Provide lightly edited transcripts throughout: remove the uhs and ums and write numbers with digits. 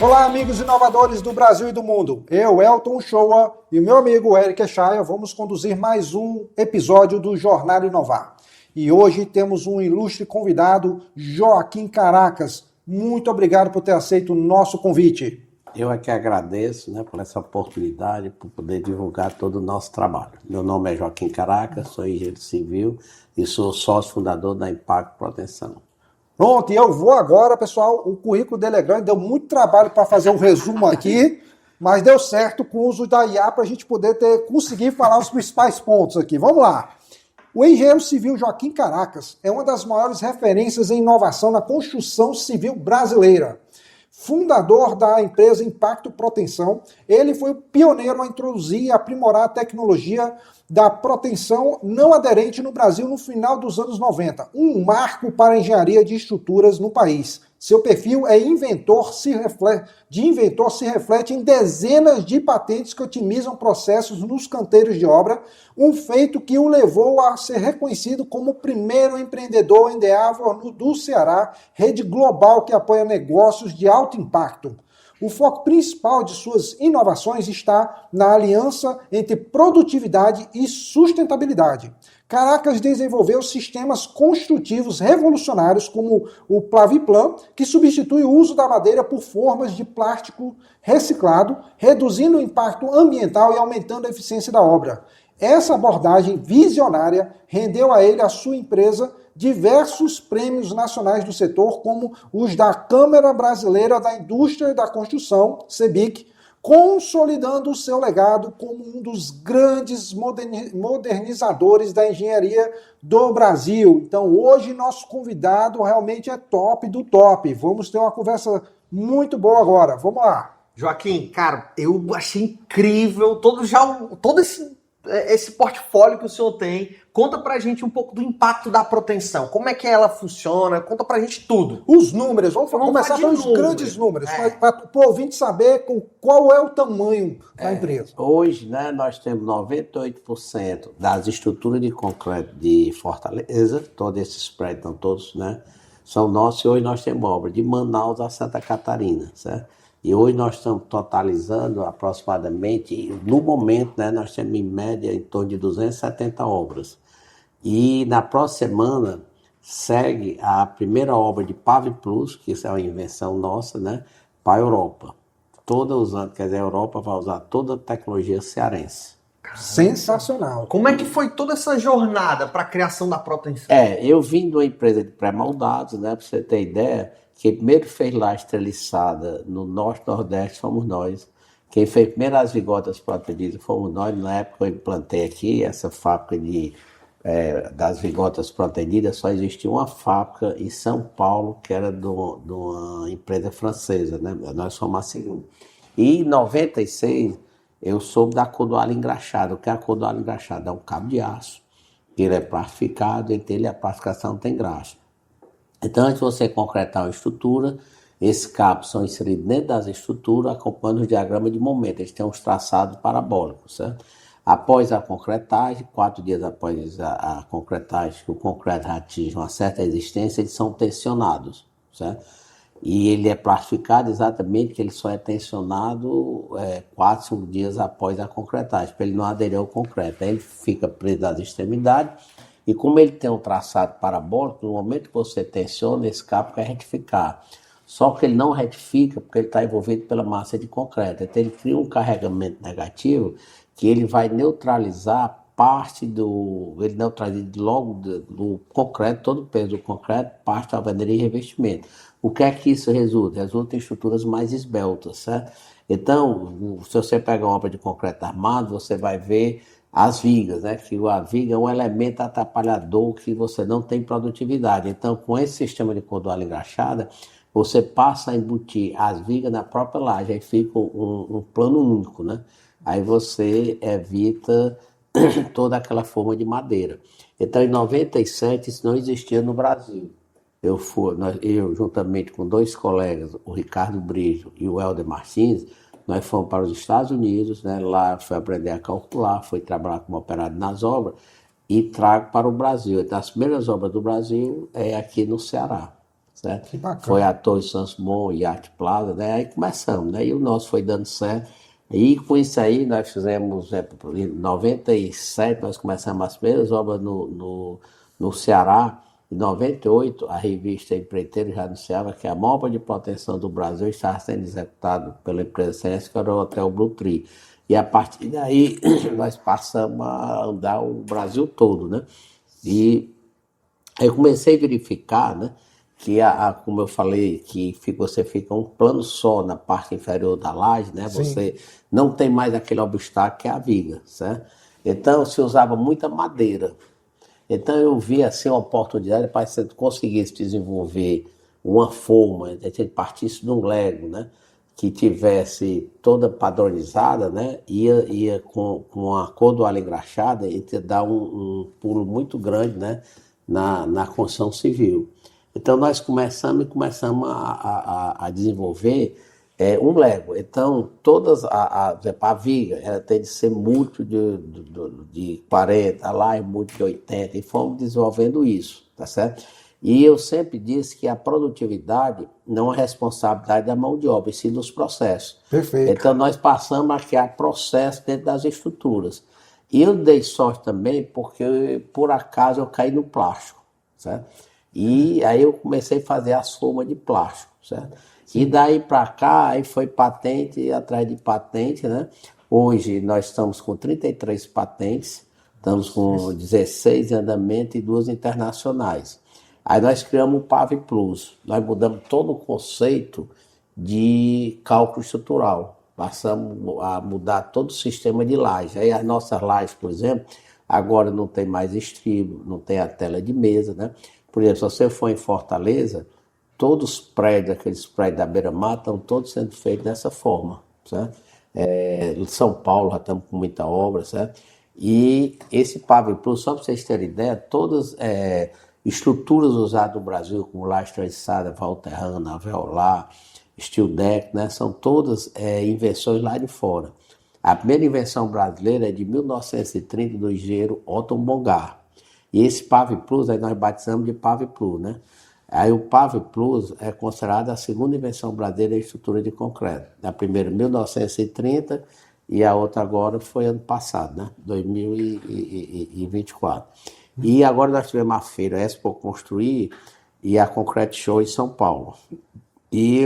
Olá, amigos inovadores do Brasil e do mundo. Eu, Elton Shoa, e meu amigo Eric Echaia vamos conduzir mais um episódio do Jornada Inovar. E hoje temos um ilustre convidado, Joaquim Caracas. Muito obrigado por ter aceito o nosso convite. Eu é que agradeço, por essa oportunidade, por poder divulgar todo o nosso trabalho. Meu nome é Joaquim Caracas, sou engenheiro civil e sou sócio fundador da Impacto Proteção. Pronto, e eu vou agora, pessoal, o currículo dele é grande, deu muito trabalho para fazer um resumo aqui, mas deu certo com o uso da IA para a gente poder conseguir falar os principais pontos aqui. Vamos lá. O engenheiro civil Joaquim Caracas é uma das maiores referências em inovação na construção civil brasileira. Fundador da empresa Impacto Proteção, ele foi o pioneiro a introduzir e aprimorar a tecnologia da proteção não aderente no Brasil no final dos anos 90, um marco para a engenharia de estruturas no país. Seu perfil é inventor se reflete em dezenas de patentes que otimizam processos nos canteiros de obra, um feito que o levou a ser reconhecido como o primeiro empreendedor Endeavor do Ceará, rede global que apoia negócios de alto impacto. O foco principal de suas inovações está na aliança entre produtividade e sustentabilidade. Caracas desenvolveu sistemas construtivos revolucionários como o Plaviplan, que substitui o uso da madeira por formas de plástico reciclado, reduzindo o impacto ambiental e aumentando a eficiência da obra. Essa abordagem visionária rendeu a ele, a sua empresa, diversos prêmios nacionais do setor, como os da Câmara Brasileira da Indústria da Construção, CEBIC, consolidando o seu legado como um dos grandes modernizadores da engenharia do Brasil. Então, hoje, nosso convidado realmente é top do top. Vamos ter uma conversa muito boa agora. Vamos lá. Joaquim, cara, eu achei incrível todo esse portfólio que o senhor tem. Conta pra gente um pouco do impacto da proteção. Como é que ela funciona? Conta pra gente tudo. Os números, vamos começar pelos grandes números, para o ouvinte saber qual é o tamanho da empresa. Hoje, nós temos 98% das estruturas de concreto de Fortaleza, todos esses prédios estão todos, são nossos, e hoje nós temos obra de Manaus a Santa Catarina, certo? E hoje nós estamos totalizando aproximadamente, no momento, nós temos em média em torno de 270 obras. E na próxima semana segue a primeira obra de Pave Plus, que isso é uma invenção nossa, para a Europa. Toda usando, quer dizer, a Europa vai usar toda a tecnologia cearense. Sensacional. Como é que foi toda essa jornada para a criação da proteção? Eu vim de uma empresa de pré-moldados, para você ter ideia. Quem primeiro fez laje treliçada no Norte e Nordeste fomos nós. Quem fez primeiro as vigotas protegidas fomos nós. Na época eu implantei aqui essa fábrica das vigotas protegidas. Só existia uma fábrica em São Paulo, que era de uma empresa francesa. Nós fomos a segunda. E em 96 eu soube da cordoalha engraxada. O que é a cordoalha engraxada? É um cabo de aço, que ele é plastificado, entre ele e a plastificação tem graxa. Então, antes de você concretar uma estrutura, esses cabos são inseridos dentro das estruturas, acompanhando os diagramas de momento. Eles têm uns traçados parabólicos, certo? Após a concretagem, 4 dias após a concretagem, que o concreto atinge uma certa resistência, eles são tensionados, certo? E ele é plastificado exatamente que ele só é tensionado 4, 5 dias após a concretagem, para ele não aderir ao concreto. Aí ele fica preso às extremidades. E como ele tem um traçado parabólico, no momento que você tensiona, esse cabo quer retificar. Só que ele não retifica porque ele está envolvido pela massa de concreto. Então ele cria um carregamento negativo que ele vai neutralizar parte ele neutraliza logo do concreto, todo o peso do concreto, parte da alvenaria e revestimento. O que é que isso resulta? Resulta em estruturas mais esbeltas, certo? Então, se você pegar uma obra de concreto armado, você vai ver as vigas, que a viga é um elemento atrapalhador que você não tem produtividade. Então, com esse sistema de cordoalha engraxada, você passa a embutir as vigas na própria laje, aí fica um plano único, Aí você evita toda aquela forma de madeira. Então, em 97, isso não existia no Brasil. Eu, juntamente com 2 colegas, o Ricardo Brijo e o Helder Martins, nós fomos para os Estados Unidos, lá foi aprender a calcular, foi trabalhar como operário nas obras e trago para o Brasil. Então, as primeiras obras do Brasil é aqui no Ceará. certo? Que bacana. Foi a Torre Santos Dumont e Arte Plaza, né? Aí começamos, né? E o nosso foi dando certo. E com isso aí nós fizemos, em 97, nós começamos as primeiras obras no Ceará. Em 98, a revista Empreiteiro já anunciava que a maior obra de proteção do Brasil estava sendo executada pela empresa cearense, que era o Hotel Blue Tree. E a partir daí nós passamos a andar o Brasil todo, né? E aí eu comecei a verificar, né, que, como eu falei, que você fica um plano só na parte inferior da laje, né? Sim. Você não tem mais aquele obstáculo que é a viga, certo? Então se usava muita madeira. Então eu vi assim uma oportunidade para você conseguisse desenvolver uma forma, a gente partisse de um Lego, né? Que tivesse toda padronizada, né? Ia com a cor do alho engraxada e te dar um pulo muito grande, né? Na construção civil. Então nós começamos a desenvolver um Lego. Então todas a viga ela tem de ser múltiplo de 40, lá é múltiplo de 80, e fomos desenvolvendo isso, tá certo? E eu sempre disse que a produtividade não é responsabilidade da mão de obra, e sim dos processos. Perfeito. Então nós passamos a criar processos dentro das estruturas. E eu dei sorte também porque, por acaso, eu caí no plástico, certo? E aí eu comecei a fazer as formas de plástico, certo? E daí para cá, aí foi patente atrás de patente, né? Hoje nós estamos com 33 patentes, estamos com 16 em andamento e 2 internacionais. Aí nós criamos o PAV Plus, nós mudamos todo o conceito de cálculo estrutural. Passamos a mudar todo o sistema de laje. Aí as nossas lajes, por exemplo, agora não tem mais estribo, não tem a tela de mesa, né? Por exemplo, se você for em Fortaleza, todos os prédios, aqueles prédios da beira-mar, estão todos sendo feitos dessa forma, certo? Em São Paulo já estamos com muita obra, certo? E esse PAV Plus, só para vocês terem ideia, todas estruturas usadas no Brasil, como laje trançada, valterrana, alveolar, steel deck, né? São todas invenções lá de fora. A primeira invenção brasileira é de 1930 do engenheiro Otto Bongar. E esse PAV Plus, aí nós batizamos de PAV Plus, né? Aí o PAV Plus é considerado a segunda invenção brasileira em estrutura de concreto. A primeira em 1930 e a outra agora foi ano passado, né? 2024. E agora nós tivemos a feira Expo Construir e a Concrete Show em São Paulo. E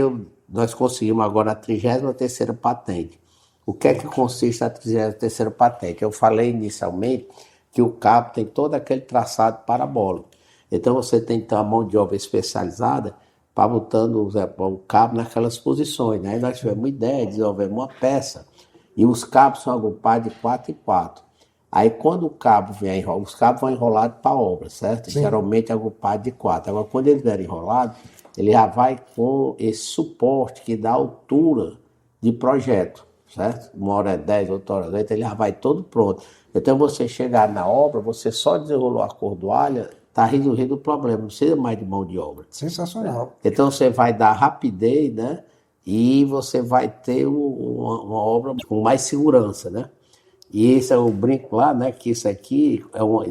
nós conseguimos agora a 33ª patente. O que é que consiste a 33ª patente? Eu falei inicialmente que o cabo tem todo aquele traçado parabólico. Então você tem que ter uma mão de obra especializada para botando o cabo naquelas posições, né? Aí nós tivemos uma ideia de desenvolver uma peça e os cabos são agrupados de 4 em 4. Aí quando o cabo vem enrolado, os cabos vão enrolados para a obra, certo? Sim. Geralmente agrupados de 4. Agora quando eles vierem enrolados, ele já vai com esse suporte que dá altura de projeto, certo? Uma hora é 10, outra hora é 8, ele já vai todo pronto. Então você chegar na obra, você só desenrolou a cordoalha, está resolvido o problema, não precisa mais de mão de obra. Sensacional. Então você vai dar rapidez, né? E você vai ter uma obra com mais segurança, né? E isso é o brinco lá, né? Que isso aqui,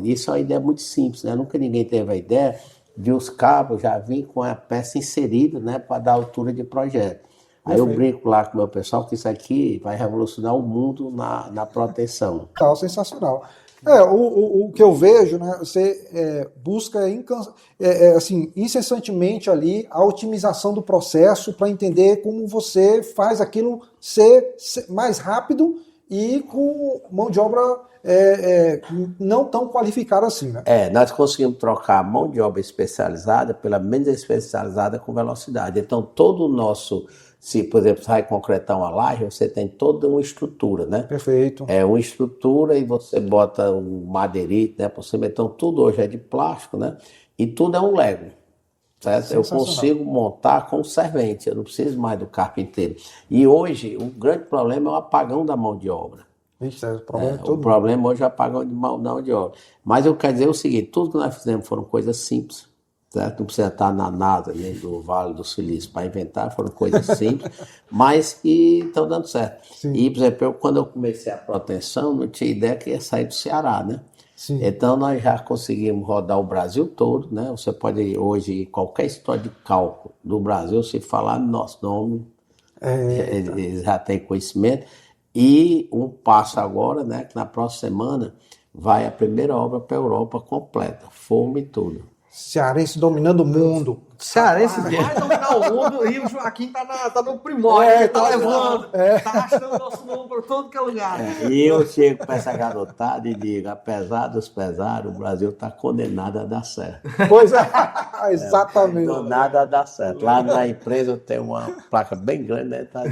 isso é uma ideia muito simples, né? Nunca ninguém teve a ideia de os cabos já vir com a peça inserida, né? Para dar altura de projeto. Aí eu brinco lá com o meu pessoal que isso aqui vai revolucionar o mundo na proteção. Sensacional. O que eu vejo, né, você busca assim, incessantemente ali a otimização do processo para entender como você faz aquilo ser mais rápido e com mão de obra não tão qualificada assim, né? Nós conseguimos trocar a mão de obra especializada pela menos especializada com velocidade. Então todo o nosso... Se, por exemplo, você vai concretar uma laje, você tem toda uma estrutura, né? Perfeito. Uma estrutura e você bota um madeirite, né? Por cima. Então, tudo hoje é de plástico, né? E tudo é um Lego, certo? Eu consigo montar com o servente, eu não preciso mais do carpinteiro. E hoje, o grande problema é o apagão da mão de obra. Isso o problema hoje é o apagão de mão de obra. Mas eu quero dizer o seguinte, tudo que nós fizemos foram coisas simples. Certo? Não precisa estar na NASA, nem do Vale do Silício para inventar, foram coisas simples, mas que estão dando certo. Sim. E, por exemplo, quando eu comecei a proteção, não tinha ideia que ia sair do Ceará, né? Sim. Então, nós já conseguimos rodar o Brasil todo, né? Você pode hoje, qualquer história de cálculo do Brasil, se falar no nosso nome, eles já têm conhecimento. E um passo agora, né? Que na próxima semana vai a primeira obra para a Europa completa, forma e tudo. Cearense dominando o mundo. Cearense vai dominar o mundo e o Joaquim tá no primórdio, tá levando, tá arrastando nosso nome por todo que é lugar. E eu chego para essa garotada e digo, apesar dos pesares, o Brasil está condenado a dar certo. Pois é, exatamente. Condenado a dar certo. Lá na empresa eu tenho uma placa bem grande, né? Tá, o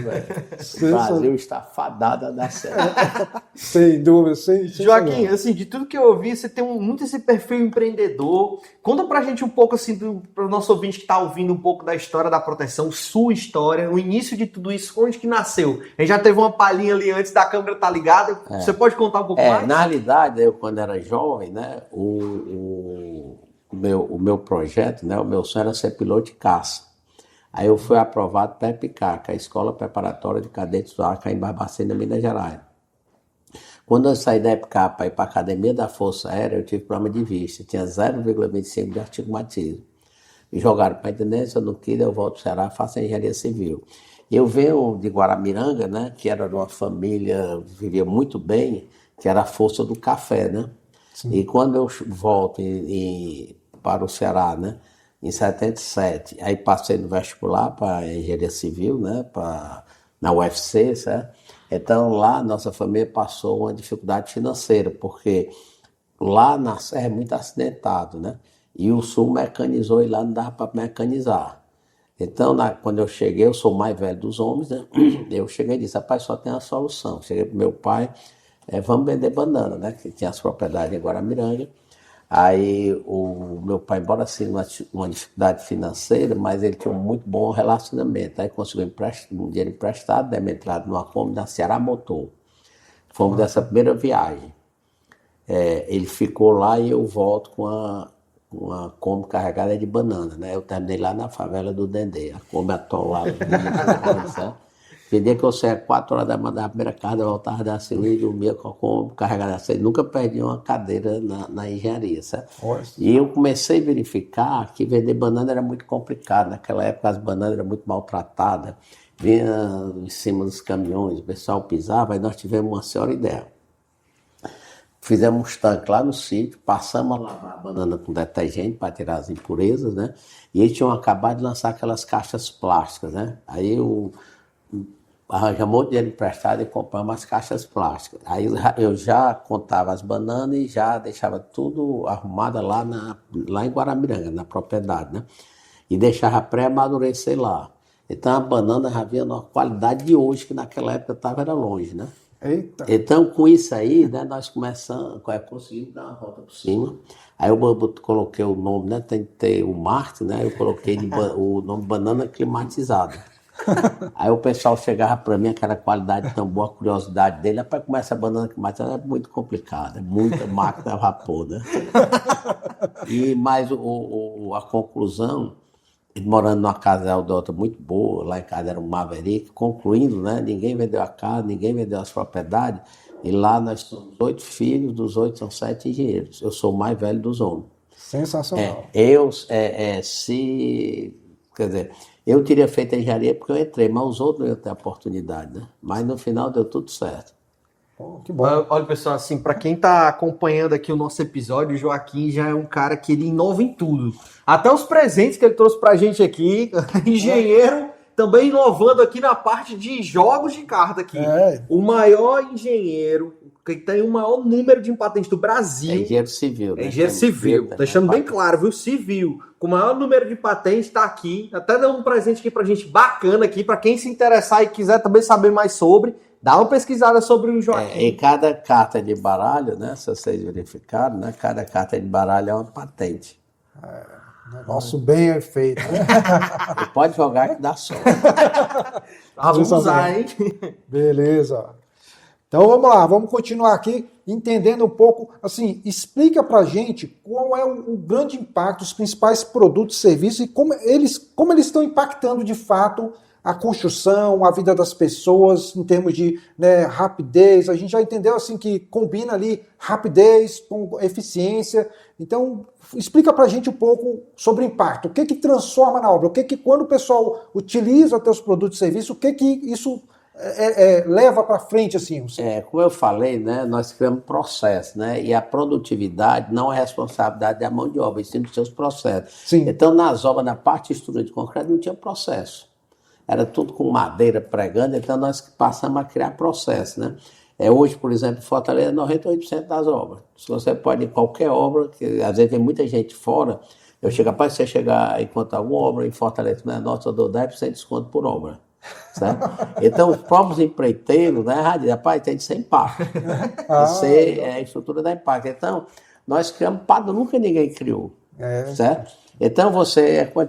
Brasil está fadado a dar certo. Sem dúvida, sem Joaquim, assim, de tudo que eu ouvi, você tem muito esse perfil empreendedor. Conta pra gente um pouco, assim, pro nosso ouvinte que tá ouvindo um pouco da história da proteção, sua história, o início de tudo isso, onde que nasceu? A gente já teve uma palhinha ali antes da câmera tá ligada. Você pode contar um pouco mais? Na realidade, eu quando era jovem, né, o meu projeto, né, o meu sonho era ser piloto de caça. Aí eu fui aprovado para a EPICAR, que é a Escola Preparatória de Cadetes do Ar, em Barbacena, Minas Gerais. Quando eu saí da EPICAR para ir para a Academia da Força Aérea, eu tive problema de vista, tinha 0,25 de astigmatismo. Me jogaram para a intendência, eu não queria, eu volto para o Ceará, faço engenharia civil. Eu venho de Guaramiranga, né, que era de uma família, vivia muito bem, que era a força do café, né? Sim. E quando eu volto para o Ceará, né, em 77, aí passei no vestibular para engenharia civil, né, na UFC, certo? Então lá nossa família passou uma dificuldade financeira, porque lá na Serra é muito acidentado, né? E o Sul mecanizou e lá não dava para mecanizar. Então, quando eu cheguei, eu sou o mais velho dos homens, né? Eu cheguei e disse, rapaz, só tem uma solução. Cheguei para meu pai, vamos vender banana, né? Que tinha as propriedades em Guaramiranga. Aí o meu pai, embora assim uma dificuldade financeira, mas ele tinha um muito bom relacionamento. Aí conseguiu um dinheiro emprestado, demos entrada numa Kombi da Ceará Motor. Fomos dessa primeira viagem. Ele ficou lá e eu volto com uma Kombi carregada de banana, né? Eu terminei lá na favela do Dendê, a Kombi atolada. Dia que eu saía 4 horas da manhã da primeira casa, eu voltava da Silvia e dormia com a Kombi carregada assim. Nunca perdi uma cadeira na engenharia, certo? E eu comecei a verificar que vender banana era muito complicado. Naquela época as bananas eram muito maltratadas, vinha em cima dos caminhões, o pessoal pisava, e nós tivemos uma senhora ideia. Fizemos um tanque lá no sítio, passamos a lavar a banana com detergente para tirar as impurezas, né? E eles tinham acabado de lançar aquelas caixas plásticas, né? Aí arranjamos muito dinheiro emprestado e compramos as caixas plásticas. Aí eu já contava as bananas e já deixava tudo arrumado lá em Guaramiranga, na propriedade, né? E deixava pré-amadurecer lá. Então a banana já vinha numa qualidade de hoje, que naquela época era longe, né? Eita. Então, com isso aí, né, nós conseguimos dar uma volta por cima. Aí eu coloquei o nome, né, tem que ter o marketing, né, eu coloquei o nome Banana Climatizada. Aí o pessoal chegava para mim, aquela qualidade tão boa, a curiosidade dele, rapaz, como essa banana climatizada é muito complicada, é muita máquina a vapor, né? Mas a conclusão, morando numa casa Eldorado muito boa, lá em casa era um Maverick, concluindo, né? Ninguém vendeu a casa, ninguém vendeu as propriedades, e lá nós somos 8 filhos, dos 8 são 7 engenheiros. Eu sou o mais velho dos homens. Sensacional. Quer dizer, eu teria feito a engenharia porque eu entrei, mas os outros não iam ter a oportunidade, né? Mas no final deu tudo certo. Que bom. Olha, pessoal, assim, para quem tá acompanhando aqui o nosso episódio, o Joaquim já é um cara que ele inova em tudo. Até os presentes que ele trouxe pra gente aqui, engenheiro, também inovando aqui na parte de jogos de carta aqui. O maior engenheiro, que tem o maior número de patentes do Brasil. É engenheiro civil, né? É engenheiro civil, deixando bem claro, viu? Civil. Com o maior número de patentes está aqui. Até deu um presente aqui pra gente bacana aqui, para quem se interessar e quiser também saber mais sobre. Dá uma pesquisada sobre o Joaquim. E cada carta de baralho, né? Se vocês verificaram, né? Cada carta de baralho é uma patente. Negócio bem feito. E pode jogar que dá sorte. Vamos usar, hein? Beleza. Então vamos lá, vamos continuar aqui entendendo um pouco, assim, explica pra gente qual é o grande impacto, os principais produtos e serviços e como eles estão impactando de fato a construção, a vida das pessoas em termos de, né, rapidez. A gente já entendeu assim que combina ali rapidez com eficiência. Então explica pra gente um pouco sobre o impacto, o que transforma na obra, o que quando o pessoal utiliza teus produtos e serviços, o que isso leva para frente, assim? Como eu falei, né, nós criamos processo, né, e a produtividade não é responsabilidade da mão de obra, e sim dos seus processos. Sim. Então, nas obras, na parte de estrutura de concreto, não tinha processo. Era tudo com madeira pregando, então nós passamos a criar processo, né. Hoje, por exemplo, Fortaleza, 98% das obras. Se você pode ir em qualquer obra, que às vezes tem muita gente fora, eu chego, rapaz, se você chegar e encontrar alguma obra em Fortaleza, não é nossa, eu dou 10% de desconto por obra. Certo? Então, os próprios empreiteiros, né, rapaz, tem de ser impacto. Ser a estrutura da impacto. Então, nós criamos padrão, nunca ninguém criou. Certo? Então,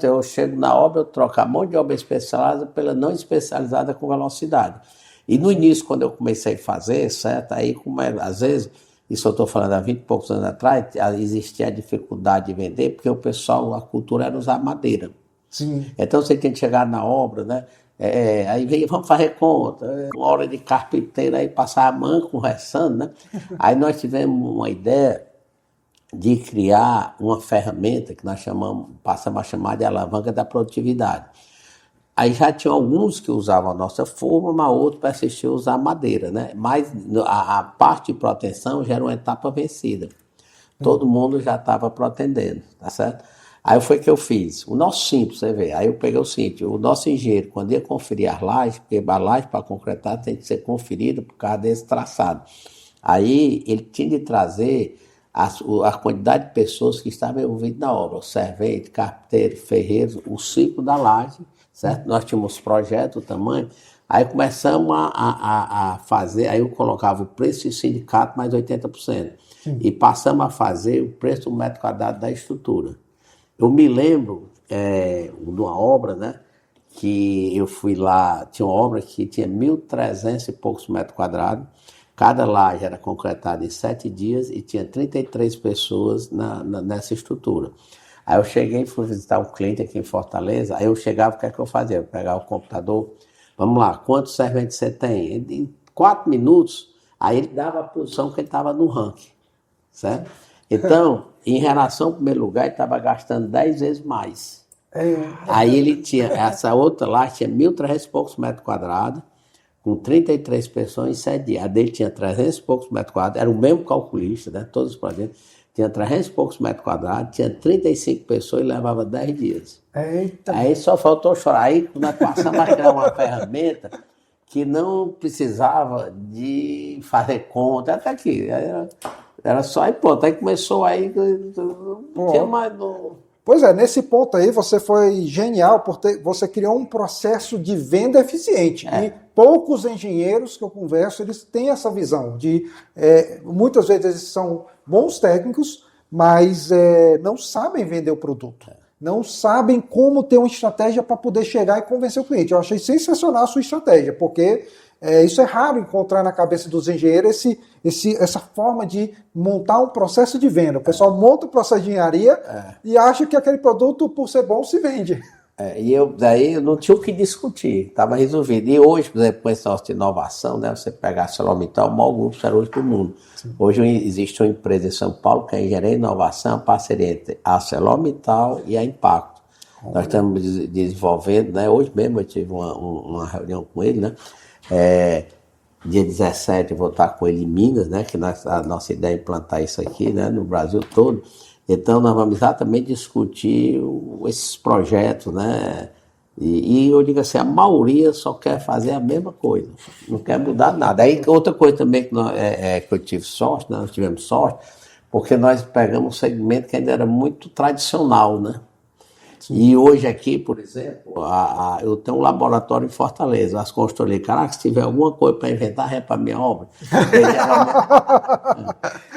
eu chego na obra, eu troco a mão de obra especializada pela não especializada com velocidade. E no início, quando eu comecei a fazer, certo? Aí, às vezes, isso eu estou falando há 20 e poucos anos atrás, existia a dificuldade de vender, porque o pessoal, a cultura era usar madeira. Sim. Então, você tem que chegar na obra, né? Aí vem, vamos fazer conta, uma hora de carpinteiro, aí passar a mão conversando, né? Aí nós tivemos uma ideia de criar uma ferramenta que nós passamos a chamar de alavanca da produtividade. Aí já tinha alguns que usavam a nossa forma, mas outros persistiam a usar madeira, né? Mas a parte de proteção já era uma etapa vencida. Todo mundo já estava protendendo, tá certo? Aí foi que eu fiz. O nosso simples, você vê. Aí eu peguei o seguinte, o nosso engenheiro, quando ia conferir as lajes, porque a laje para concretar tem que ser conferida por causa desse traçado. Aí ele tinha de trazer a quantidade de pessoas que estavam envolvidas na obra, o servente, carpinteiro, ferreiro, o ciclo da laje, certo? Nós tínhamos projeto, o tamanho. Aí começamos a fazer, aí eu colocava o preço de sindicato mais 80%. E passamos a fazer o preço do metro quadrado da estrutura. Eu me lembro de uma obra, né, que eu fui lá, tinha uma obra que tinha 1.300 e poucos metros quadrados, cada laje era concretada em 7 dias e tinha 33 pessoas nessa estrutura. Aí eu cheguei e fui visitar um cliente aqui em Fortaleza, aí eu chegava, o que é que eu fazia? Eu pegava o computador, vamos lá, quantos serventes você tem? Em 4 minutos, aí ele dava a posição que ele estava no ranking, certo? Então, em relação ao primeiro lugar, ele estava gastando 10 vezes mais. Aí ele tinha, essa outra lá tinha 1.300 e poucos metros quadrados, com 33 pessoas em 7 dias. A dele tinha 300 e poucos metros quadrados, era o mesmo calculista, né? Todos os projetos. Tinha 300 e poucos metros quadrados, tinha 35 pessoas e levava 10 dias. Eita. Aí só faltou chorar. Aí nós passamos a criar uma ferramenta que não precisava de fazer conta, até aqui. Era só aí, pronto. Aí começou aí, não tinha mais... Pois é, nesse ponto aí você foi genial, porque você criou um processo de venda eficiente. E poucos engenheiros que eu converso, eles têm essa visão de... muitas vezes eles são bons técnicos, mas não sabem vender o produto. Não sabem como ter uma estratégia para poder chegar e convencer o cliente. Eu achei sensacional a sua estratégia, porque isso é raro encontrar na cabeça dos engenheiros essa forma de montar um processo de venda. O pessoal monta o processo de engenharia e acha que aquele produto, por ser bom, se vende. Daí eu não tinha o que discutir, estava resolvido. E hoje, por exemplo, com esse nosso de inovação, né, você pegar a ArcelorMittal, o maior grupo siderúrgico do mundo. Sim. Hoje existe uma empresa em São Paulo que é engenharia e inovação, parceria entre a ArcelorMittal e a Impacto. Nós estamos desenvolvendo, né, hoje mesmo eu tive uma reunião com ele, né, dia 17 eu vou estar com ele em Minas, né, que a nossa ideia é implantar isso aqui, né, no Brasil todo. Então, nós vamos exatamente discutir esses projetos, né? E eu digo assim, a maioria só quer fazer a mesma coisa, não quer mudar nada. Aí, outra coisa também que eu tive sorte, né? Nós tivemos sorte, porque nós pegamos um segmento que ainda era muito tradicional, né? Sim. E hoje aqui, por exemplo, eu tenho um laboratório em Fortaleza, as consultorias, caraca, se tiver alguma coisa para inventar, é para a minha obra.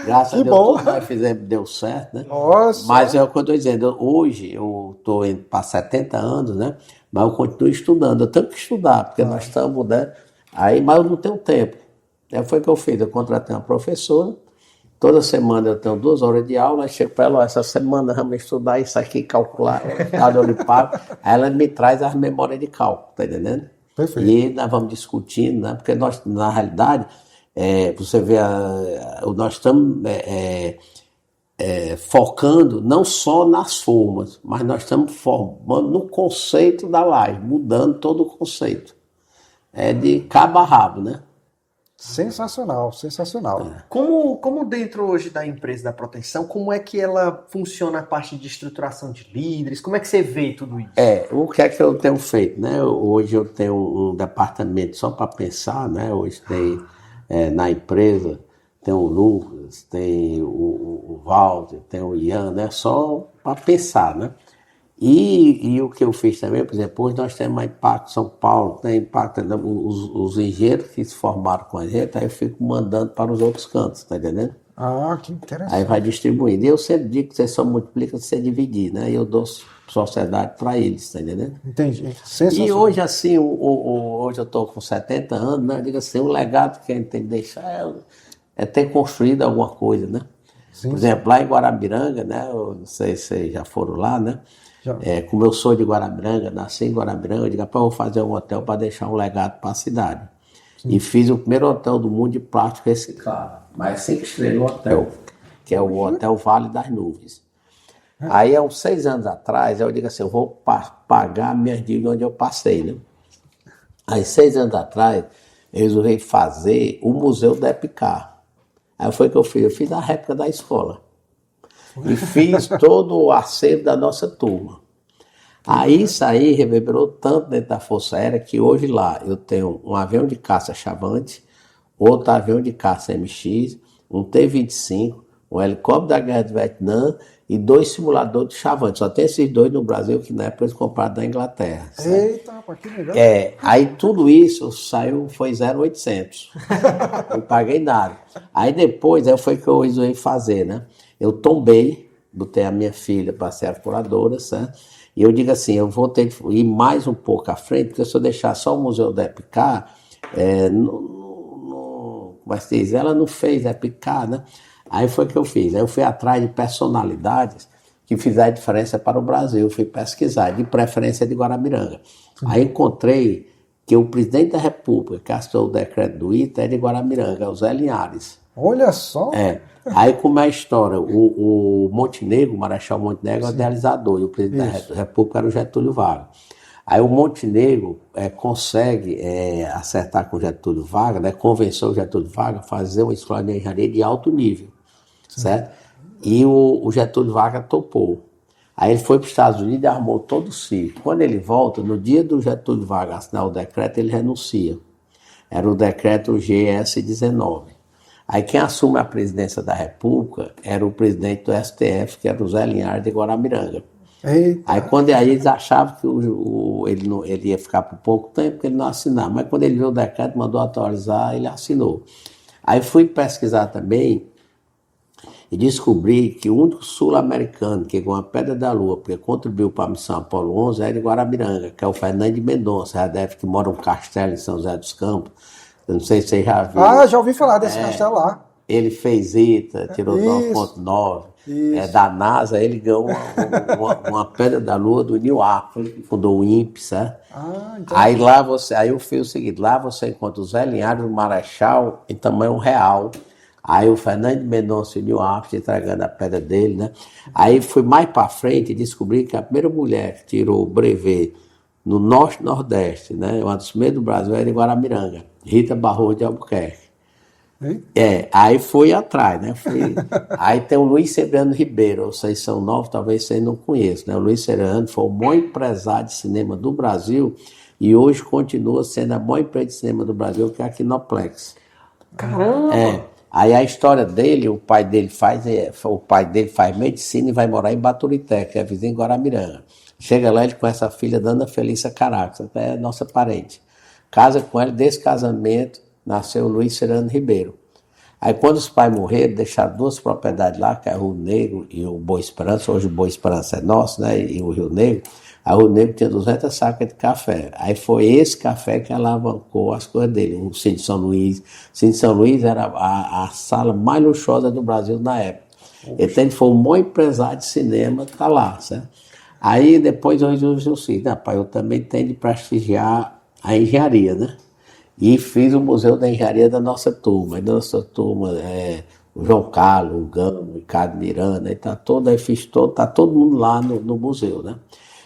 Graças a Deus, tudo nós fizemos, deu certo, né? Nossa. Mas é o que eu estou dizendo, hoje eu estou indo para 70 anos, né? Mas eu continuo estudando, eu tenho que estudar, porque nós estamos, né? Aí, mas eu não tenho tempo. Aí foi o que eu fiz, eu contratei uma professora, toda semana eu tenho 2 horas de aula, aí chego para ela, essa semana vamos estudar isso aqui, calcular, cada eu lhe pago, aí ela me traz as memórias de cálculo, tá entendendo? Perfeito. E nós vamos discutindo, né? Porque nós, na realidade, você vê, nós estamos focando não só nas formas, mas nós estamos formando no conceito da laje, mudando todo o conceito. É de cabo a rabo, né? Sensacional, sensacional. Como dentro hoje da empresa da Proteção, como é que ela funciona a parte de estruturação de líderes? Como é que você vê tudo isso? O que é que eu tenho feito, né? Hoje eu tenho um departamento só para pensar, né? Hoje tem na empresa, tem o Lucas, tem o Walter, tem o Ian, né? Só para pensar, né? E o que eu fiz também, por exemplo, hoje nós temos a Impacto São Paulo, tem Impacto, os engenheiros que se formaram com a gente, aí eu fico mandando para os outros cantos, tá entendendo? Ah, que interessante. Aí vai distribuindo. E eu sempre digo que você só multiplica se você dividir, né? E eu dou sociedade para eles, tá entendendo? Entendi. Sensacional. E hoje, assim, hoje eu estou com 70 anos, né? Eu digo assim, o legado que a gente tem que deixar é ter construído alguma coisa, né? Sim. Por exemplo, lá em Guarabiranga, né? Eu não sei se vocês já foram lá, né? Como eu sou de Guarabiranga, nasci em Guarabiranga, eu digo, rapaz, eu vou fazer um hotel para deixar um legado para a cidade. Sim. E fiz o primeiro hotel do mundo de plástico reciclado, mais 5 estrelas hotel, que é o Hotel Vale das Nuvens. Aí, há uns 6 anos atrás, eu digo assim, eu vou pagar minhas dívidas onde eu passei, né? Aí, 6 anos atrás, eu resolvi fazer o Museu da Epicar. Aí foi o que eu fiz? Eu fiz a réplica da escola. E fiz todo o acervo da nossa turma. Aí isso aí reverberou tanto dentro da Força Aérea que hoje lá eu tenho um avião de caça Chavante, outro avião de caça MX, um T-25, um helicóptero da Guerra do Vietnã e 2 simuladores de Chavante. Só tem esses 2 no Brasil, que na época eles compraram da Inglaterra. Sabe? Eita, rapaz, que legal. Aí tudo isso foi 0,800. Não paguei nada. Aí depois, aí foi que eu resolvi fazer, né? Eu tombei, botei a minha filha para ser a curadora, certo? E eu digo assim, eu vou ter que ir mais um pouco à frente, porque se eu deixar só o Museu da Epicar, mas ela não fez Epicar, né? Aí foi o que eu fiz. Aí eu fui atrás de personalidades que fizeram diferença para o Brasil. Eu fui pesquisar, de preferência de Guarabiranga. Aí encontrei que o presidente da República, que assinou o decreto do ITA, é de Guarabiranga, é o Zé Linhares. Olha só. Aí como é a história, o Montenegro, o Marechal Montenegro é o idealizador, e o presidente da República era o Getúlio Vargas. Aí o Montenegro consegue acertar com o Getúlio Vargas, né, convenceu o Getúlio Vargas a fazer uma escola de engenharia de alto nível, certo? E o Getúlio Vargas topou. Aí ele foi para os Estados Unidos e armou todo o circo. Quando ele volta, no dia do Getúlio Vargas assinar o decreto, ele renuncia. Era o decreto GS-19. Aí quem assume a presidência da República era o presidente do STF, que era o Zé Linhares de Guaramiranga. Eita. Aí eles achavam que ele ia ficar por pouco tempo, que ele não assinava. Mas quando ele viu o decreto, mandou atualizar, ele assinou. Aí fui pesquisar também e descobri que o único sul-americano que ganhou a Pedra da Lua, porque contribuiu para a missão Apolo 11, é de Guarabiranga, que é o Fernando de Mendonça, que mora num castelo em São José dos Campos. Eu não sei se você já viu. Ah, já ouvi falar desse castelo lá. Ele fez ITA, tirou 9,9. Da NASA, ele ganhou uma Pedra da Lua do Neil Armstrong, que fundou o INPE, certo? Aí eu fiz o seguinte, lá você encontra o Zé Linhares, o Marechal, em tamanho real. Aí o Fernando de Mendonça e o Neil Armstrong entregando a pedra dele, né? Aí fui mais para frente e descobri que a primeira mulher que tirou o brevet no Norte e Nordeste, né? Uma das primeiras do Brasil era em Guaramiranga, Rita Barroso de Albuquerque. Aí fui atrás, né? Aí tem o Luiz Sebriano Ribeiro, vocês são novos, talvez vocês não conheçam, né? O Luiz Sebriano foi o maior empresário de cinema do Brasil e hoje continua sendo a maior empresa de cinema do Brasil, que é a Kinoplex. Caramba! Aí a história dele, o pai dele faz medicina e vai morar em Baturité, que é vizinho de Guaramiranga. Chega lá, ele conhece a filha da Ana Felícia Caracas, até é nossa parente. Casa com ela, desse casamento nasceu o Luiz Serrano Ribeiro. Aí quando os pais morreram, deixaram 2 propriedades lá, que é o Rio Negro e o Boa Esperança. Hoje o Boa Esperança é nosso, né? E o Rio Negro. Aí o Rio Negro tinha 200 sacas de café. Aí foi esse café que alavancou as coisas dele. O Cine São Luís. O Cine São Luís era a sala mais luxuosa do Brasil na época. Então ele foi um bom empresário de cinema, tá lá, certo? Aí depois eu disse assim, rapaz, eu também tenho de prestigiar a engenharia, né? E fiz o Museu da Engenharia da nossa turma. E da nossa turma, o João Carlos, o Gama, o Ricardo Miranda, tá todo mundo lá no museu, né?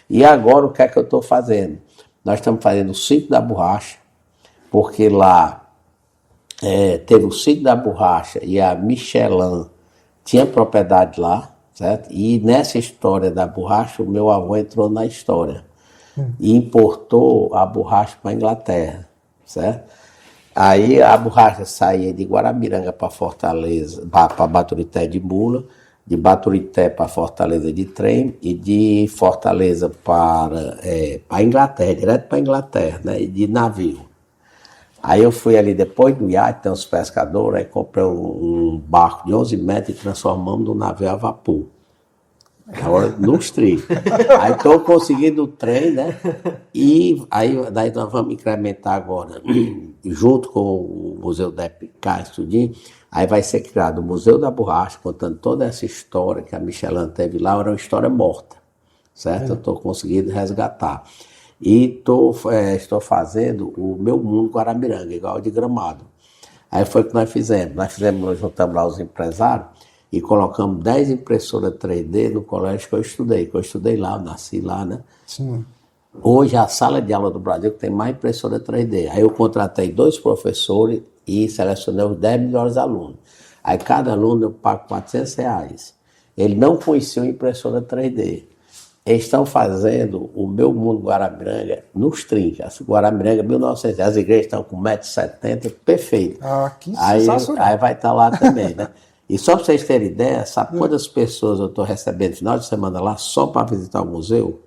E agora o que é que eu estou fazendo? Nós estamos fazendo o Sítio da Borracha, porque lá teve o Sítio da Borracha e a Michelin tinha propriedade lá, certo? E nessa história da borracha, o meu avô entrou na história e importou a borracha para a Inglaterra, certo? Aí a borracha saía de Guaramiranga para Fortaleza, para Baturité de mula, de Baturité para Fortaleza de trem e de Fortaleza para a Inglaterra, direto para a Inglaterra, né? E de navio. Aí eu fui ali depois do iate, tem uns pescadores, aí comprei um barco de 11 metros e transformamos num navio a vapor. Agora nos trilhos. Aí estou conseguindo o trem, né? E aí daí nós vamos incrementar agora, junto com o Museu da Epicá, tudinho. Aí vai ser criado o Museu da Borracha, contando toda essa história que a Michelin teve lá, era uma história morta, certo? Eu estou conseguindo resgatar. E estou fazendo o Meu Mundo Guaramiranga, igual de Gramado. Aí foi o que nós fizemos. Nós juntamos lá os empresários e colocamos 10 impressoras 3D no colégio que eu estudei lá, eu nasci lá, né? Sim. Hoje a sala de aula do Brasil tem mais impressora 3D. Aí eu contratei 2 professores e selecionei os 10 melhores alunos. Aí cada aluno eu pago R$400. Ele não conhecia uma impressora 3D. Eles estão fazendo o Meu Mundo Guaramiranga nos trincas. Guaramiranga, 1900, as igrejas estão com 1,70 m, perfeito. Ah, que sensacional. Aí vai estar lá também, né? E só para vocês terem ideia, sabe quantas pessoas eu estou recebendo no final de semana lá só para visitar o museu?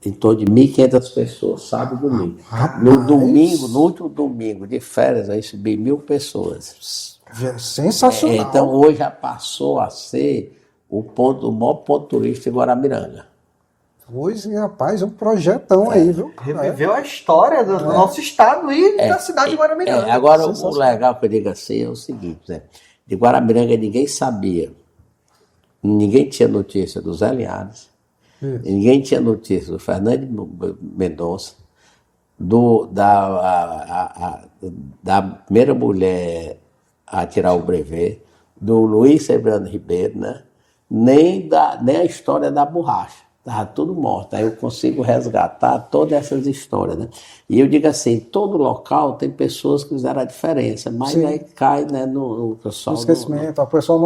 Em torno de 1.500 pessoas, sábado e domingo. No último domingo de férias, eu recebi 1.000 pessoas. Sensacional. Então hoje já passou a ser o maior ponto turístico de Guaramiranga. Pois, rapaz, é um projetão aí, viu? Reviveu a história do nosso estado e da cidade de Guaramiranga. Agora, o legal que eu digo assim é o seguinte, né? De Guaramiranga ninguém sabia, ninguém tinha notícia do Zé Linhares, ninguém tinha notícia do Fernando Mendonça, da primeira mulher a tirar o brevet, do Luiz Sebrano Ribeiro, né? Nem a história da borracha. Estava tudo morto. Aí eu consigo resgatar todas essas histórias, né? E eu digo assim, todo local tem pessoas que fizeram a diferença, mas aí cai, né, no pessoal... No esquecimento, o pessoal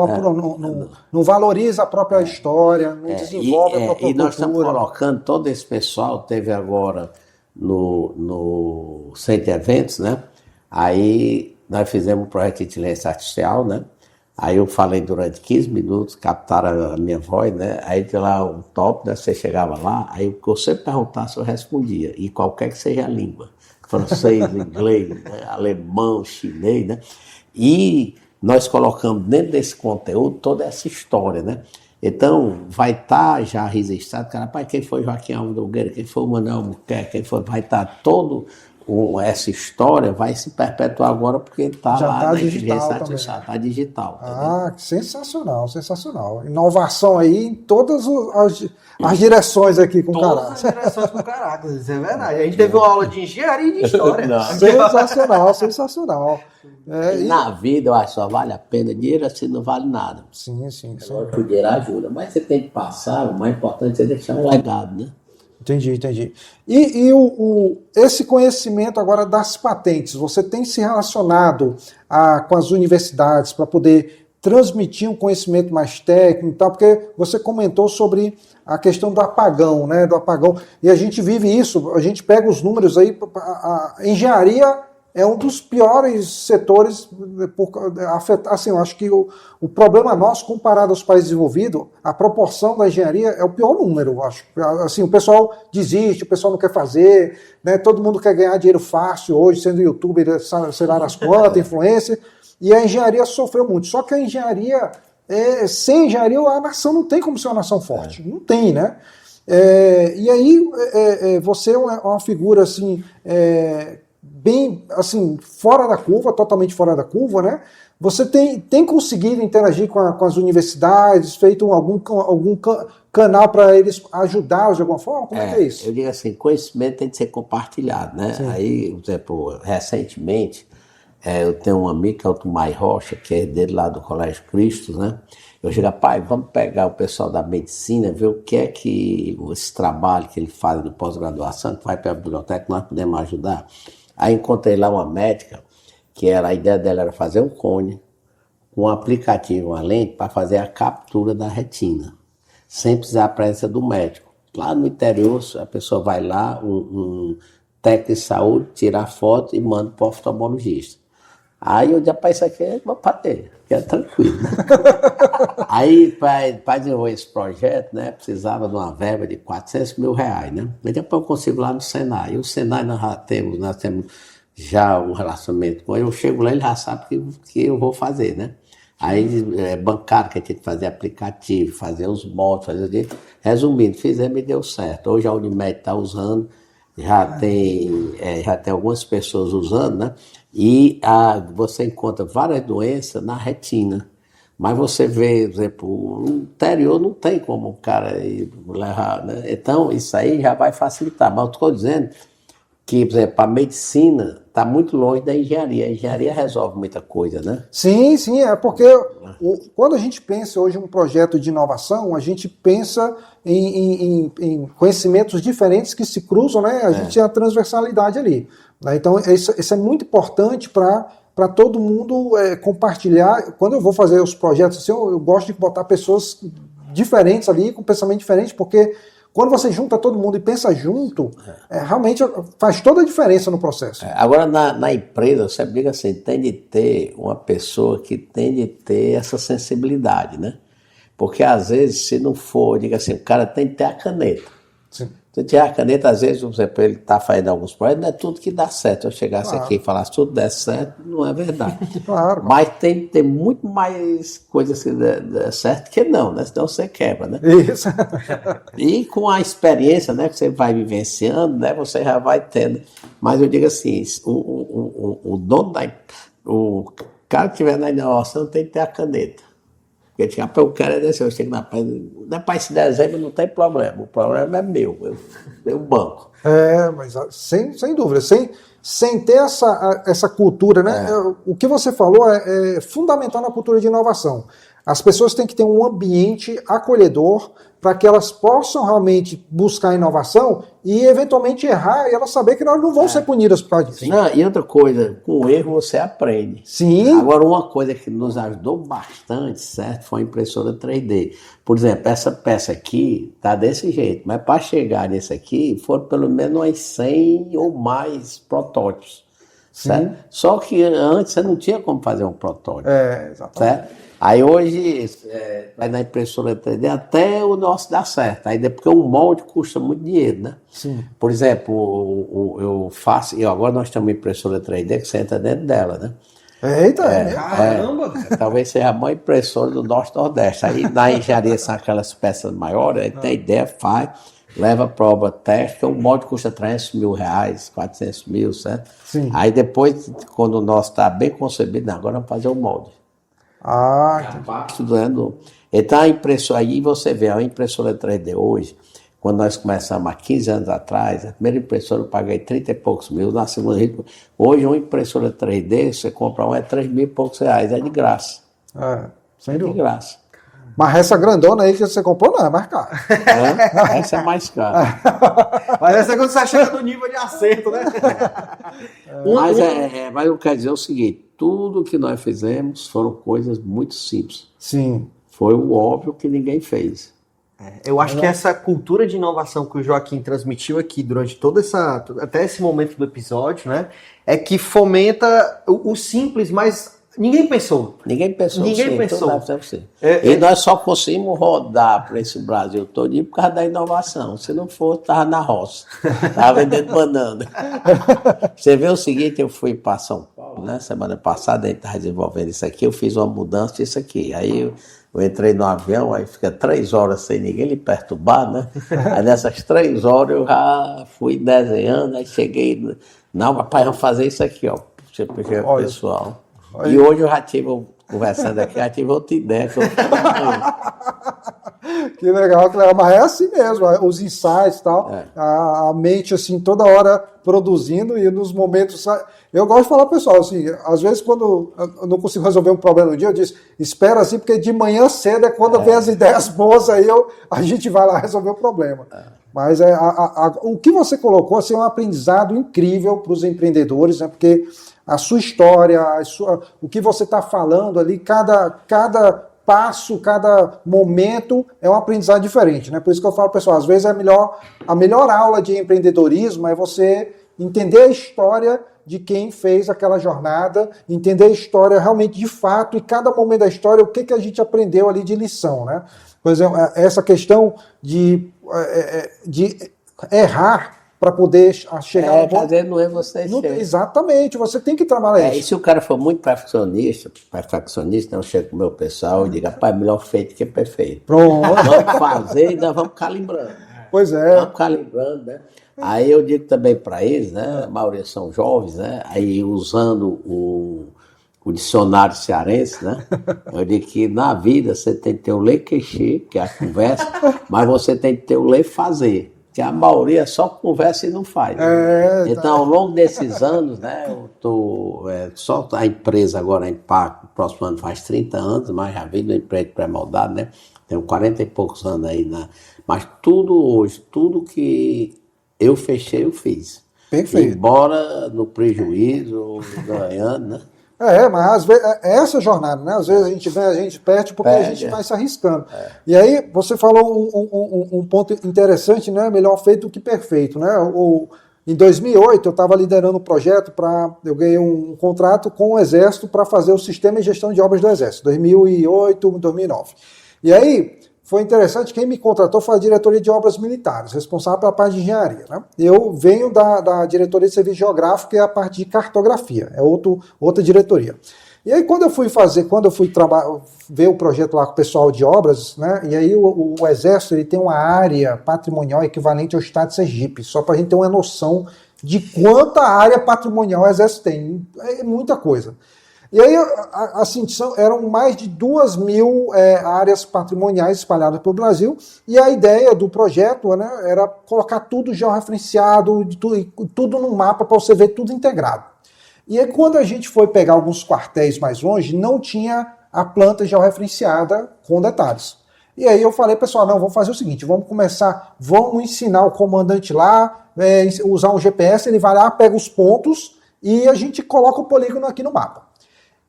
não valoriza a própria história, não desenvolve a própria cultura. E nós estamos colocando todo esse pessoal, teve agora no Centro de Eventos, né? Aí nós fizemos um projeto de inteligência artificial, né? Aí eu falei durante 15 minutos, captaram a minha voz, né? Aí tinha lá um top, né? Você chegava lá, aí o que você perguntasse eu respondia, e qualquer que seja a língua, francês, inglês, né? Alemão, chinês, né? E nós colocamos dentro desse conteúdo toda essa história, né? Então, vai estar já registrado, cara, pai, quem foi Joaquim Alves Nogueira, quem foi o Manuel Albuquerque, quem foi, vai estar todo... essa história vai se perpetuar agora porque está lá na inteligência artificial, está digital. Que sensacional, sensacional. Inovação aí em todas as direções aqui com Caracas. Todas as direções com Caracas, isso é verdade. A gente teve uma aula de engenharia e de história. Sensacional, sensacional. Na vida, eu acho que só vale a pena. Dinheiro assim não vale nada. Sim. O dinheiro ajuda, mas você tem que passar, o mais importante é deixar um legado, né? Entendi. E esse conhecimento agora das patentes, você tem se relacionado com as universidades para poder transmitir um conhecimento mais técnico e tal, porque você comentou sobre a questão do apagão, né? Do apagão. E a gente vive isso, a gente pega os números aí, a engenharia é um dos piores setores, assim, eu acho que o problema nosso, comparado aos países desenvolvidos, a proporção da engenharia é o pior número, eu acho. Assim, o pessoal desiste, o pessoal não quer fazer, né? Todo mundo quer ganhar dinheiro fácil hoje, sendo youtuber, sei lá nas quantas, influencer, e a engenharia sofreu muito. Só que a engenharia, sem engenharia, a nação não tem como ser uma nação forte. Não tem, né? E aí você é uma figura assim, bem assim, fora da curva, totalmente fora da curva, né? Você tem conseguido interagir com as universidades, feito algum canal para eles ajudá-los de alguma forma? Como é que é isso? Eu digo assim, conhecimento tem que ser compartilhado, né? Sim. Aí, por exemplo, recentemente, eu tenho um amigo que é o Tomai Rocha, que é dele lá do Colégio Cristo, né? Eu digo, pai, vamos pegar o pessoal da medicina, ver o que é que esse trabalho que ele faz de pós-graduação, que vai para a biblioteca, nós podemos ajudar. Aí encontrei lá uma médica, que a ideia dela era fazer um cone, um aplicativo, uma lente, para fazer a captura da retina, sem precisar da presença do médico. Lá no interior, a pessoa vai lá, um técnico de saúde, tira a foto e manda para o oftalmologista. Aí eu disse, isso aqui é para ter, que é tranquilo. Né? Aí, para desenvolver esse projeto, né, precisava de uma verba de R$400 mil, né? Mas depois eu consigo lá no Senai. E o Senai nós temos já um relacionamento com ele. Eu chego lá, ele já sabe que eu vou fazer, né? Aí, bancário, que tinha que fazer aplicativo, fazer os moldes, fazer o que. Resumindo, fizemos e deu certo. Hoje a Unimed está usando, já tem algumas pessoas usando, né? E você encontra várias doenças na retina. Mas você vê, por exemplo, no interior não tem como o cara levar, né? Então, isso aí já vai facilitar. Mas eu estou dizendo que, por exemplo, a medicina está muito longe da engenharia. A engenharia resolve muita coisa, né? Sim, é porque quando a gente pensa hoje em um projeto de inovação, a gente pensa em conhecimentos diferentes que se cruzam, né? A gente tem a transversalidade ali. Né? Então, isso é muito importante para todo mundo compartilhar. Quando eu vou fazer os projetos assim, eu gosto de botar pessoas diferentes ali, com pensamento diferente, porque quando você junta todo mundo e pensa junto, realmente faz toda a diferença no processo. Agora, na empresa, você diga assim, tem de ter uma pessoa que tem de ter essa sensibilidade, né? Porque, às vezes, se não for, diga assim, o cara tem que ter a caneta. Sim. Se tiver a caneta, às vezes, por exemplo, ele está fazendo alguns projetos, não é tudo que dá certo. Eu chegasse aqui e falasse tudo der certo, não é verdade. Claro. Mas tem muito mais coisas que dá certo que não, né? Senão você quebra, né? Isso. E com a experiência, né, que você vai vivenciando, né, você já vai tendo. Mas eu digo assim, o dono o cara que estiver na inovação tem que ter a caneta. Porque o cara é desse, eu chego na paz, esse desenho não tem problema, o problema é meu, eu banco. Mas sem dúvida, sem ter essa cultura, né? O que você falou é fundamental na cultura de inovação. As pessoas têm que ter um ambiente acolhedor para que elas possam realmente buscar inovação e eventualmente errar e elas saber que elas não vão ser punidas por causa disso. Não, e outra coisa, com o erro você aprende. Sim. Agora, uma coisa que nos ajudou bastante, certo, foi a impressora 3D. Por exemplo, essa peça aqui tá desse jeito, mas para chegar nesse aqui, foram pelo menos umas 100 ou mais protótipos. Certo? Só que antes você não tinha como fazer um protótipo. Exatamente. Certo? Aí hoje, vai na impressora 3D, até o nosso dá certo. Aí porque o molde custa muito dinheiro, né? Sim. Por exemplo, eu faço, e agora nós temos uma impressora 3D que você entra dentro dela, né? Eita, caramba! Talvez seja a maior impressora do Norte-Nordeste. Aí na engenharia são aquelas peças maiores, aí tem ideia, faz, leva a prova, testa, o molde custa R$300 mil, R$400 mil, certo? Sim. Aí depois, quando o nosso está bem concebido, agora vamos fazer o molde. Estudando. Então a impressora, aí você vê, a impressora 3D hoje, quando nós começamos há 15 anos atrás, a primeira impressora eu paguei 30 e poucos mil, na segunda, hoje uma impressora 3D, você compra uma, é 3 mil e poucos reais, é de graça. Sem dúvida. De graça. Mas essa grandona aí que você comprou não é mais cara. Essa é mais cara. Mas essa é quando você chega no nível de acerto, né? Mas eu quero dizer o seguinte, tudo que nós fizemos foram coisas muito simples. Sim. Foi o óbvio que ninguém fez. Eu acho que essa cultura de inovação que o Joaquim transmitiu aqui durante até esse momento do episódio, né, é que fomenta o simples, mas ninguém pensou. Ninguém pensou. E nós só conseguimos rodar para esse Brasil todo por causa da inovação. Se não fosse, estava na roça. Estava vendendo banana. Você vê o seguinte, eu fui para São Paulo, Paulo, né? Semana passada a gente estava desenvolvendo isso aqui, eu fiz uma mudança disso aqui. Aí eu entrei no avião, aí fica 3 horas sem ninguém lhe perturbar, né? Aí nessas 3 horas eu já fui desenhando, aí cheguei, não, papai, vamos fazer isso aqui, ó, o pessoal. Olha. E hoje eu já tive, conversando aqui, já tive outra ideia. Que legal, que legal. Mas é assim mesmo, os insights e tal, a mente assim, toda hora produzindo e nos momentos... Eu gosto de falar, pessoal, assim, às vezes quando eu não consigo resolver um problema no dia, eu disse, espera assim, porque de manhã cedo é quando vem as ideias boas, aí a gente vai lá resolver o problema. Mas o que você colocou assim, é um aprendizado incrível para os empreendedores, né? Porque a sua história, o que você está falando ali, cada passo, cada momento é um aprendizado diferente, né? Por isso que eu falo, pessoal, às vezes a melhor aula de empreendedorismo é você entender a história de quem fez aquela jornada, entender a história realmente de fato, e cada momento da história, o que a gente aprendeu ali de lição, né? Por exemplo, essa questão de errar para poder chegar... fazer não é você chegar. Exatamente, você tem que trabalhar isso. E se o cara for muito perfeccionista, eu chego com o meu pessoal e digo, rapaz, melhor feito que perfeito. Pronto. Vamos fazer e nós vamos calibrando. Pois é. Vamos calibrando, né? Aí eu digo também para eles, né? A maioria são jovens, né? Aí usando o dicionário cearense, né? Eu digo que na vida você tem que ter o ler queixê, que é a conversa, mas você tem que ter o ler fazer. Que a maioria só conversa e não faz. Né? Então, ao longo desses anos, né, eu tô só a empresa agora, a Impacto, próximo ano faz 30 anos, mas já vim do emprego pré-moldado, né? Tenho 40 e poucos anos aí, né? Mas tudo hoje, tudo que eu fechei, eu fiz. Perfeito. Embora no prejuízo, ganhando, né? Mas às vezes é essa jornada, né? Às vezes a gente vem, a gente perde porque a gente vai se arriscando. E aí você falou um ponto interessante, né? Melhor feito do que perfeito, né? Em 2008 eu estava liderando um projeto eu ganhei um contrato com o Exército para fazer o sistema de gestão de obras do Exército, 2008, 2009. E aí foi interessante, quem me contratou foi a diretoria de obras militares, responsável pela parte de engenharia, né? Eu venho da diretoria de serviço geográfico, que é a parte de cartografia, é outra diretoria. E aí quando eu fui ver o projeto lá com o pessoal de obras, né? E aí o Exército ele tem uma área patrimonial equivalente ao estado de Sergipe, só para a gente ter uma noção de quanta área patrimonial o Exército tem, é muita coisa. E aí, assim, eram mais de 2.000 áreas patrimoniais espalhadas pelo Brasil, e a ideia do projeto, né, era colocar tudo georreferenciado, tudo no mapa para você ver tudo integrado. E aí, quando a gente foi pegar alguns quartéis mais longe, não tinha a planta georreferenciada com detalhes. E aí eu falei, pessoal, não, vamos fazer o seguinte, vamos ensinar o comandante lá, usar um GPS, ele vai lá, pega os pontos, e a gente coloca o polígono aqui no mapa.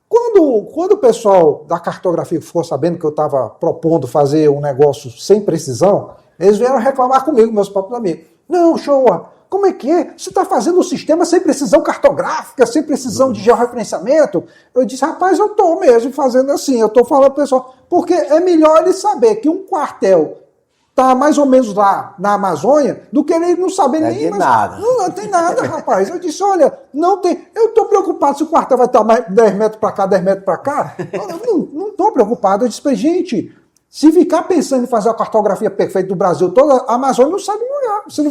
Quando o pessoal da cartografia ficou sabendo que eu estava propondo fazer um negócio sem precisão, eles vieram reclamar comigo, meus próprios amigos. Não, Showa, como é que é? Você está fazendo um sistema sem precisão cartográfica, sem precisão de georreferenciamento? Eu disse, rapaz, eu estou mesmo fazendo assim, eu estou falando pro pessoal, porque é melhor ele saber que um quartel está mais ou menos lá na Amazônia, do que ele não saber nem... nada. Não tem nada, rapaz. Eu disse, olha, não tem... Eu estou preocupado se o quartel vai estar mais 10 metros para cá, 10 metros para cá. Não estou preocupado. Eu disse, gente, se ficar pensando em fazer a cartografia perfeita do Brasil todo, a Amazônia não sabe lugar. Você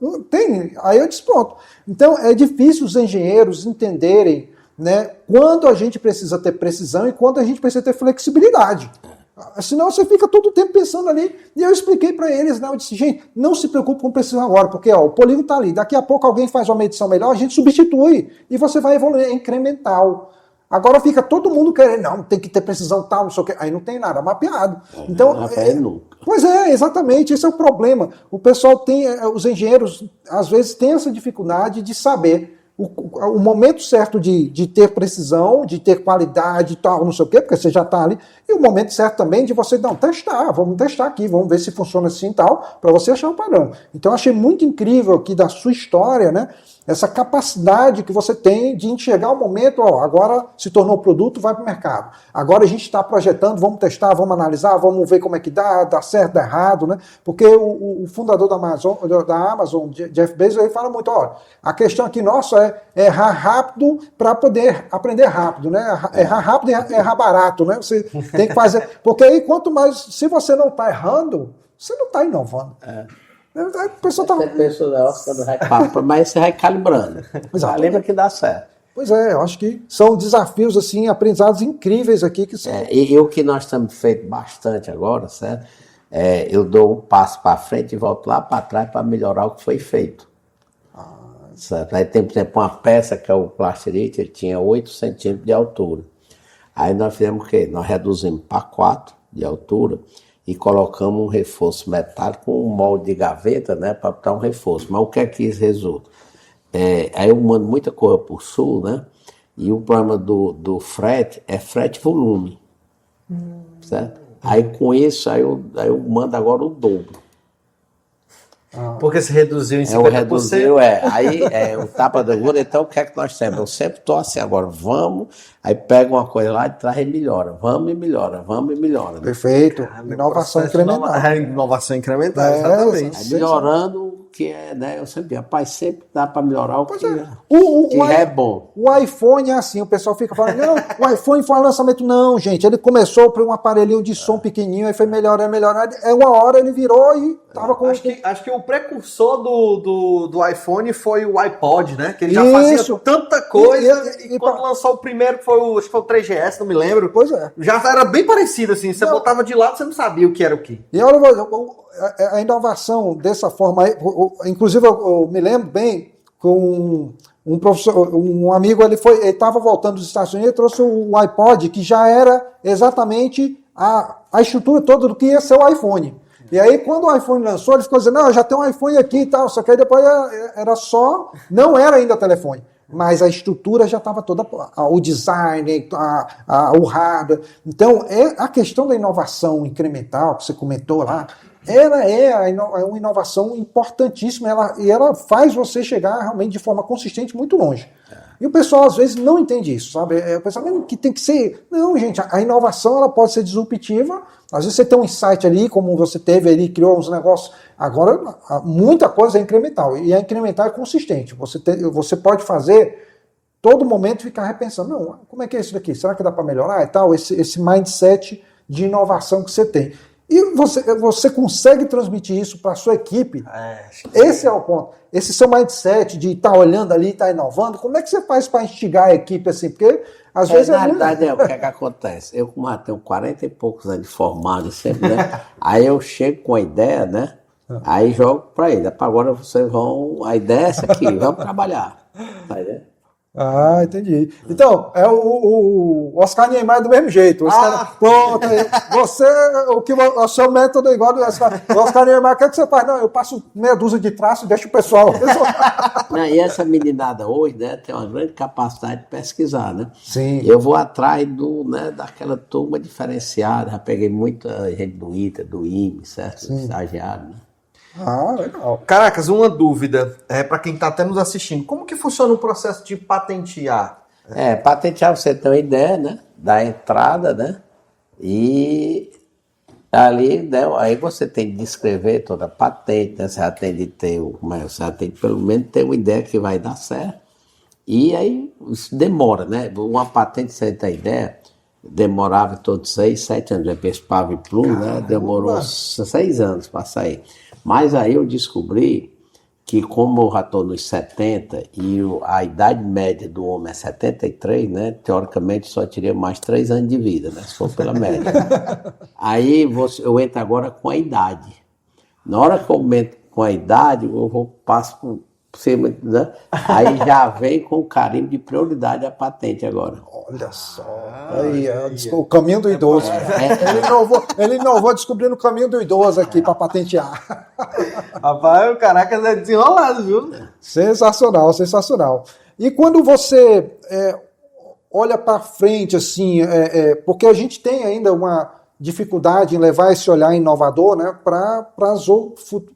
não tem. Aí eu disse, pronto. Então, é difícil os engenheiros entenderem, né, quando a gente precisa ter precisão e quando a gente precisa ter flexibilidade. Senão você fica todo o tempo pensando ali. E eu expliquei para eles, né? Eu disse, gente, não se preocupe com precisão agora, porque o polígono está ali. Daqui a pouco alguém faz uma medição melhor, a gente substitui e você vai evoluir, é incremental. Agora fica todo mundo querendo, não, tem que ter precisão tal, não sei o quê. Aí não tem nada, mapeado. Então, nunca. Pois é, exatamente, esse é o problema. O pessoal os engenheiros, às vezes, têm essa dificuldade de saber o momento certo de ter precisão, de ter qualidade e tal, não sei o quê, porque você já está ali, e o momento certo também de você, vamos testar aqui, vamos ver se funciona assim e tal, para você achar o padrão. Então, eu achei muito incrível aqui da sua história, né, essa capacidade que você tem de enxergar o momento, agora se tornou produto, vai para o mercado. Agora a gente está projetando, vamos testar, vamos analisar, vamos ver como é que dá certo, dá errado, né? Porque o fundador da Amazon, Jeff Bezos, ele fala muito, olha, a questão aqui nossa é errar rápido para poder aprender rápido, né? Errar rápido e errar barato, né? Você tem que fazer... Porque aí, quanto mais... Se você não está errando, você não está inovando. A pessoa tá... Você pensa, mas você vai calibrando. Lembra que dá certo. Pois é, eu acho que são desafios, assim, aprendizados incríveis aqui. Que são... E o que nós estamos feito bastante agora, certo? Eu dou um passo para frente e volto lá para trás para melhorar o que foi feito. Certo? Aí tem, por exemplo, uma peça que é o plasterite, ele tinha 8 centímetros de altura. Aí nós fizemos o quê? Nós reduzimos para 4 de altura e colocamos um reforço metálico com um molde de gaveta, né, para botar um reforço. Mas o que é que isso resulta? Aí eu mando muita coisa para o sul, né? E o problema do frete é frete-volume. Certo? Aí com isso, aí eu mando agora o dobro. Porque se reduziu em 50%. Reduziu, Aí o tapa da agulha, então o que é que nós temos? Eu sempre estou assim, agora vamos, aí pega uma coisa lá de trás e melhora. Vamos e melhora, vamos e melhora. Né? Perfeito. Inovação incremental. Inovação incremental, exatamente. Aí melhorando o que é, né? Eu sempre digo, rapaz, sempre dá para melhorar o que é bom. O iPhone é assim, o pessoal fica falando, não, o iPhone foi um lançamento. Não, gente, ele começou por um aparelhinho de som pequenininho, aí foi melhorando. Uma hora ele virou e tava com... Acho que o precursor do iPhone foi o iPod, né? Que ele já fazia tanta coisa. E quando lançou o primeiro, que foi acho que foi o 3GS, não me lembro. Pois é. Já era bem parecido, assim. Você botava de lado, você não sabia o que era o que. E olha, a inovação dessa forma aí, inclusive eu me lembro bem com um professor, um amigo, ele estava voltando dos Estados Unidos e trouxe o iPod, que já era exatamente a estrutura toda do que ia ser o iPhone. E aí, quando o iPhone lançou, ele ficou dizendo, não, já tem um iPhone aqui e tal, só que aí depois era só, não era ainda telefone, mas a estrutura já estava toda, o design, o hardware. Então, a questão da inovação incremental, que você comentou lá, ela é uma inovação importantíssima, e ela faz você chegar realmente de forma consistente muito longe. E o pessoal, às vezes, não entende isso, sabe? O pessoal mesmo que tem que ser... Não, gente, a inovação ela pode ser disruptiva. Às vezes você tem um insight ali, como você teve ali, criou uns negócios. Agora, muita coisa é incremental. E a incremental é consistente. Você pode fazer todo momento ficar repensando. Não, como é que é isso daqui? Será que dá para melhorar e tal? Esse mindset de inovação que você tem. E você consegue transmitir isso para a sua equipe. Esse é o ponto. Esse seu mindset de estar olhando ali, estar inovando, como é que você faz para instigar a equipe assim? Porque às vezes... Na verdade, o que é que acontece? Eu, como tenho 40 e poucos anos de formado, sempre, né? Aí eu chego com a ideia, né? Aí jogo para ele. Agora vocês vão... A ideia é essa aqui, vamos trabalhar. Aí, né? Entendi. Então, o Oscar Niemeyer do mesmo jeito. Pronto, o seu método é igual do Oscar. O Oscar Niemeyer, o que você faz? Não, eu passo meia dúzia de traço e deixo o pessoal. Não, e essa meninada hoje, né, tem uma grande capacidade de pesquisar, né? Sim. Eu vou atrás daquela turma diferenciada, já peguei muita gente do ITA, do IME, certo? Estagiário, né? Legal. Caracas, uma dúvida para quem está até nos assistindo. Como que funciona o processo de patentear? Patentear, você tem uma ideia, né? Da entrada, né? E ali, né? Aí você tem de descrever toda a patente, né? Você já tem de ter, você já tem de pelo menos ter uma ideia que vai dar certo. E aí isso demora, né? Uma patente, você tem ideia, demorava todos 6, 7 anos. Depois Pave Plum, né? Demorou 6 anos para sair. Mas aí eu descobri que, como eu já estou nos 70 e a idade média do homem é 73, né? Teoricamente só teria mais 3 anos de vida, né? Se for pela média. Aí eu entro agora com a idade. Na hora que eu entro com a idade, eu passo por cima, né? Aí já vem com o carimbo de prioridade a patente agora. Olha só. O caminho do idoso. Ele inovou descobrindo o caminho do idoso aqui para patentear. Rapaz, o Caracas é desenrolado, viu? Sensacional, sensacional. E quando você olha para frente, assim, porque a gente tem ainda uma dificuldade em levar esse olhar inovador, né, para as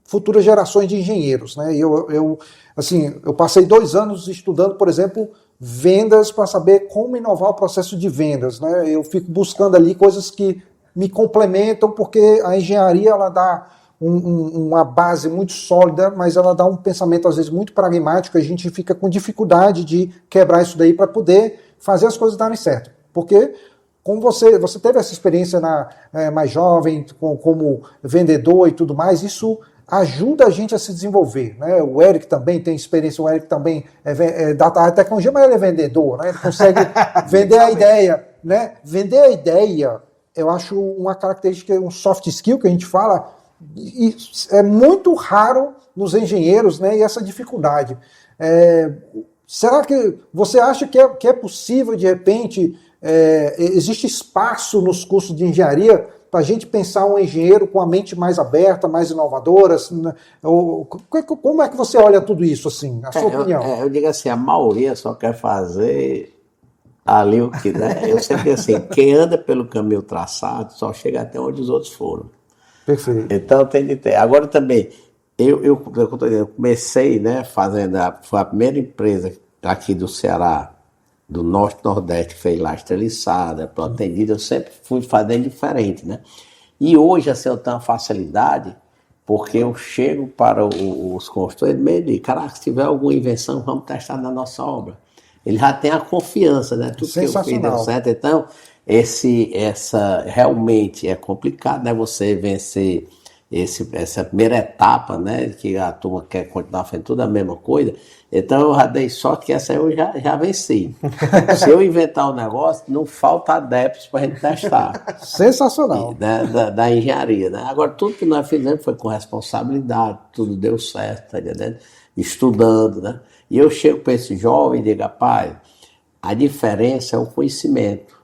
futuras gerações de engenheiros, né? Eu passei 2 anos estudando, por exemplo, vendas para saber como inovar o processo de vendas, né? Eu fico buscando ali coisas que me complementam, porque a engenharia ela dá uma base muito sólida, mas ela dá um pensamento, às vezes, muito pragmático, a gente fica com dificuldade de quebrar isso daí para poder fazer as coisas darem certo. Porque, como você teve essa experiência mais jovem, como vendedor e tudo mais, isso ajuda a gente a se desenvolver, né? O Eric também tem experiência, o Eric também é da área de tecnologia, mas ele é vendedor, né? Ele consegue vender a ideia, né? Vender a ideia, eu acho uma característica, um soft skill que a gente fala, e é muito raro nos engenheiros, né? E essa dificuldade. Será que você acha que é possível, de repente, existe espaço nos cursos de engenharia para a gente pensar um engenheiro com a mente mais aberta, mais inovadora? Assim, né? Como é que você olha tudo isso, assim, a sua opinião? Eu digo assim, a maioria só quer fazer ali o que, né? Eu sempre digo assim, quem anda pelo caminho traçado só chega até onde os outros foram. Perfeito. Então tem de ter. Agora também, eu comecei, né, foi a primeira empresa aqui do Ceará, do Norte Nordeste, que fez laje treliçada, pró-tendida, eu sempre fui fazendo diferente, né? E hoje, assim, eu tenho uma facilidade, porque eu chego para os construtores e me dizem, caraca, se tiver alguma invenção, vamos testar na nossa obra. Ele já tem a confiança, né? Tudo que eu fiz deu certo. Então, realmente é complicado, né? Você vencer essa primeira etapa, né? Que a turma quer continuar fazendo tudo a mesma coisa. Então eu já dei sorte que essa eu já venci. Se eu inventar um negócio, não falta adeptos para a gente testar. Sensacional. Da engenharia, né? Agora, tudo que nós fizemos foi com responsabilidade, tudo deu certo, tá entendendo? Estudando, né? E eu chego para esse jovem e digo, rapaz, a diferença é o conhecimento.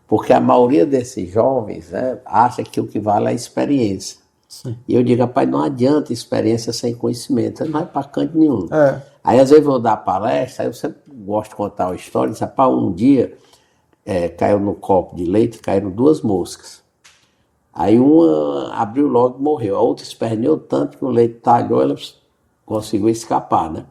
Porque a maioria desses jovens, né, acha que o que vale é a experiência. Sim. E eu digo, rapaz, não adianta experiência sem conhecimento, você não vai para canto nenhum. Aí às vezes eu vou dar palestra, aí eu sempre gosto de contar uma história, disse, rapaz, um dia caiu no copo de leite, caíram 2 moscas. Aí uma abriu logo e morreu, a outra esperneou tanto que o leite talhou, ela conseguiu escapar, né?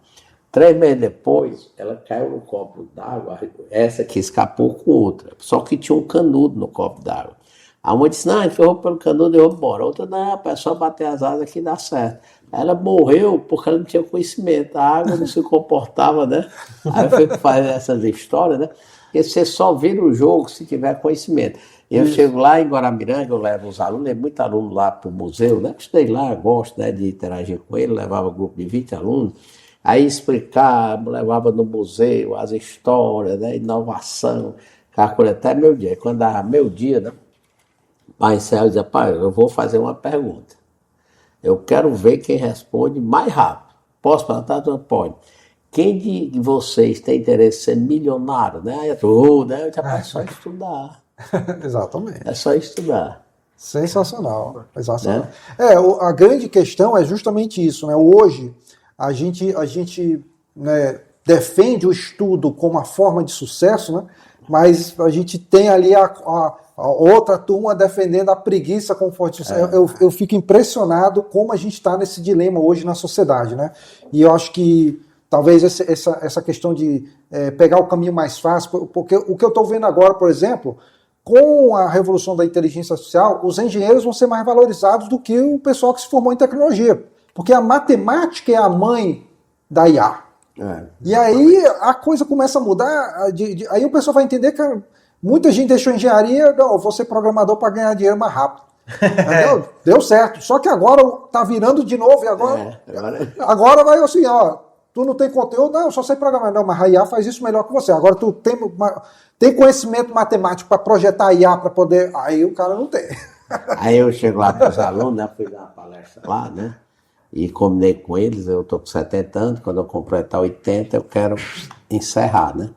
3 meses depois, ela caiu no copo d'água, essa que escapou com outra, só que tinha um canudo no copo d'água. A uma disse, não, a gente ferrou pelo canudo e eu vou embora. A outra, não, é só bater as asas que dá certo. Ela morreu porque ela não tinha conhecimento, a água não se comportava, né? Aí eu fico fazendo essas histórias, né? Porque você só vira o jogo se tiver conhecimento. Eu chego lá em Guaramiranga, eu levo os alunos, tem muito aluno lá para o museu, né? Estudei lá, gosto, né, de interagir com ele, levava um grupo de 20 alunos. Aí explicava, levava no museu as histórias, né, inovação, calcula até meu dia. Quando dava meu dia, né, o pai Céu dizia, pai, eu vou fazer uma pergunta. Eu quero ver quem responde mais rápido. Posso perguntar? Pode. Quem de vocês tem interesse em ser milionário? Né? Aí eu né? Eu disse, é só estudar. Exatamente. É só estudar. Sensacional. Sensacional. Né? A grande questão é justamente isso, né? Hoje, a gente né, defende o estudo como uma forma de sucesso, né? Mas a gente tem ali a outra turma defendendo a preguiça como fonte de sucesso. Eu fico impressionado como a gente está nesse dilema hoje na sociedade, né? E eu acho que talvez essa questão de pegar o caminho mais fácil, porque o que eu estou vendo agora, por exemplo, com a revolução da inteligência artificial, os engenheiros vão ser mais valorizados do que o pessoal que se formou em tecnologia. Porque a matemática é a mãe da IA. E aí a coisa começa a mudar, aí o pessoal vai entender que muita gente deixou engenharia, não, eu vou ser programador para ganhar dinheiro mais rápido. Deu certo, só que agora tá virando de novo, e agora vai assim, ó, tu não tem conteúdo, não, eu só sei programar, não, mas a IA faz isso melhor que você, agora tu tem conhecimento matemático para projetar a IA para poder, aí o cara não tem. Aí eu chego lá para os alunos, né, fui dar uma palestra lá, né, e combinei com eles, eu estou com 70 anos, quando eu completar 80 eu quero encerrar, né?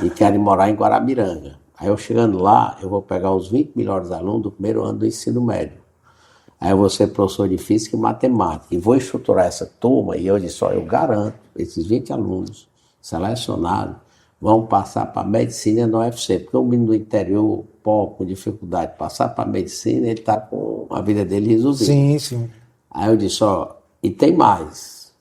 E quero morar em Guaramiranga. Aí eu chegando lá, eu vou pegar os 20 melhores alunos do primeiro ano do ensino médio. Aí eu vou ser professor de física e matemática. E vou estruturar essa turma, e eu disse, ó, eu garanto, esses 20 alunos selecionados vão passar para medicina no UFC, porque o menino do interior, pobre, com dificuldade, passar para medicina, ele está com a vida dele resolvida. Sim, sim. Aí eu disse, ó, e tem mais,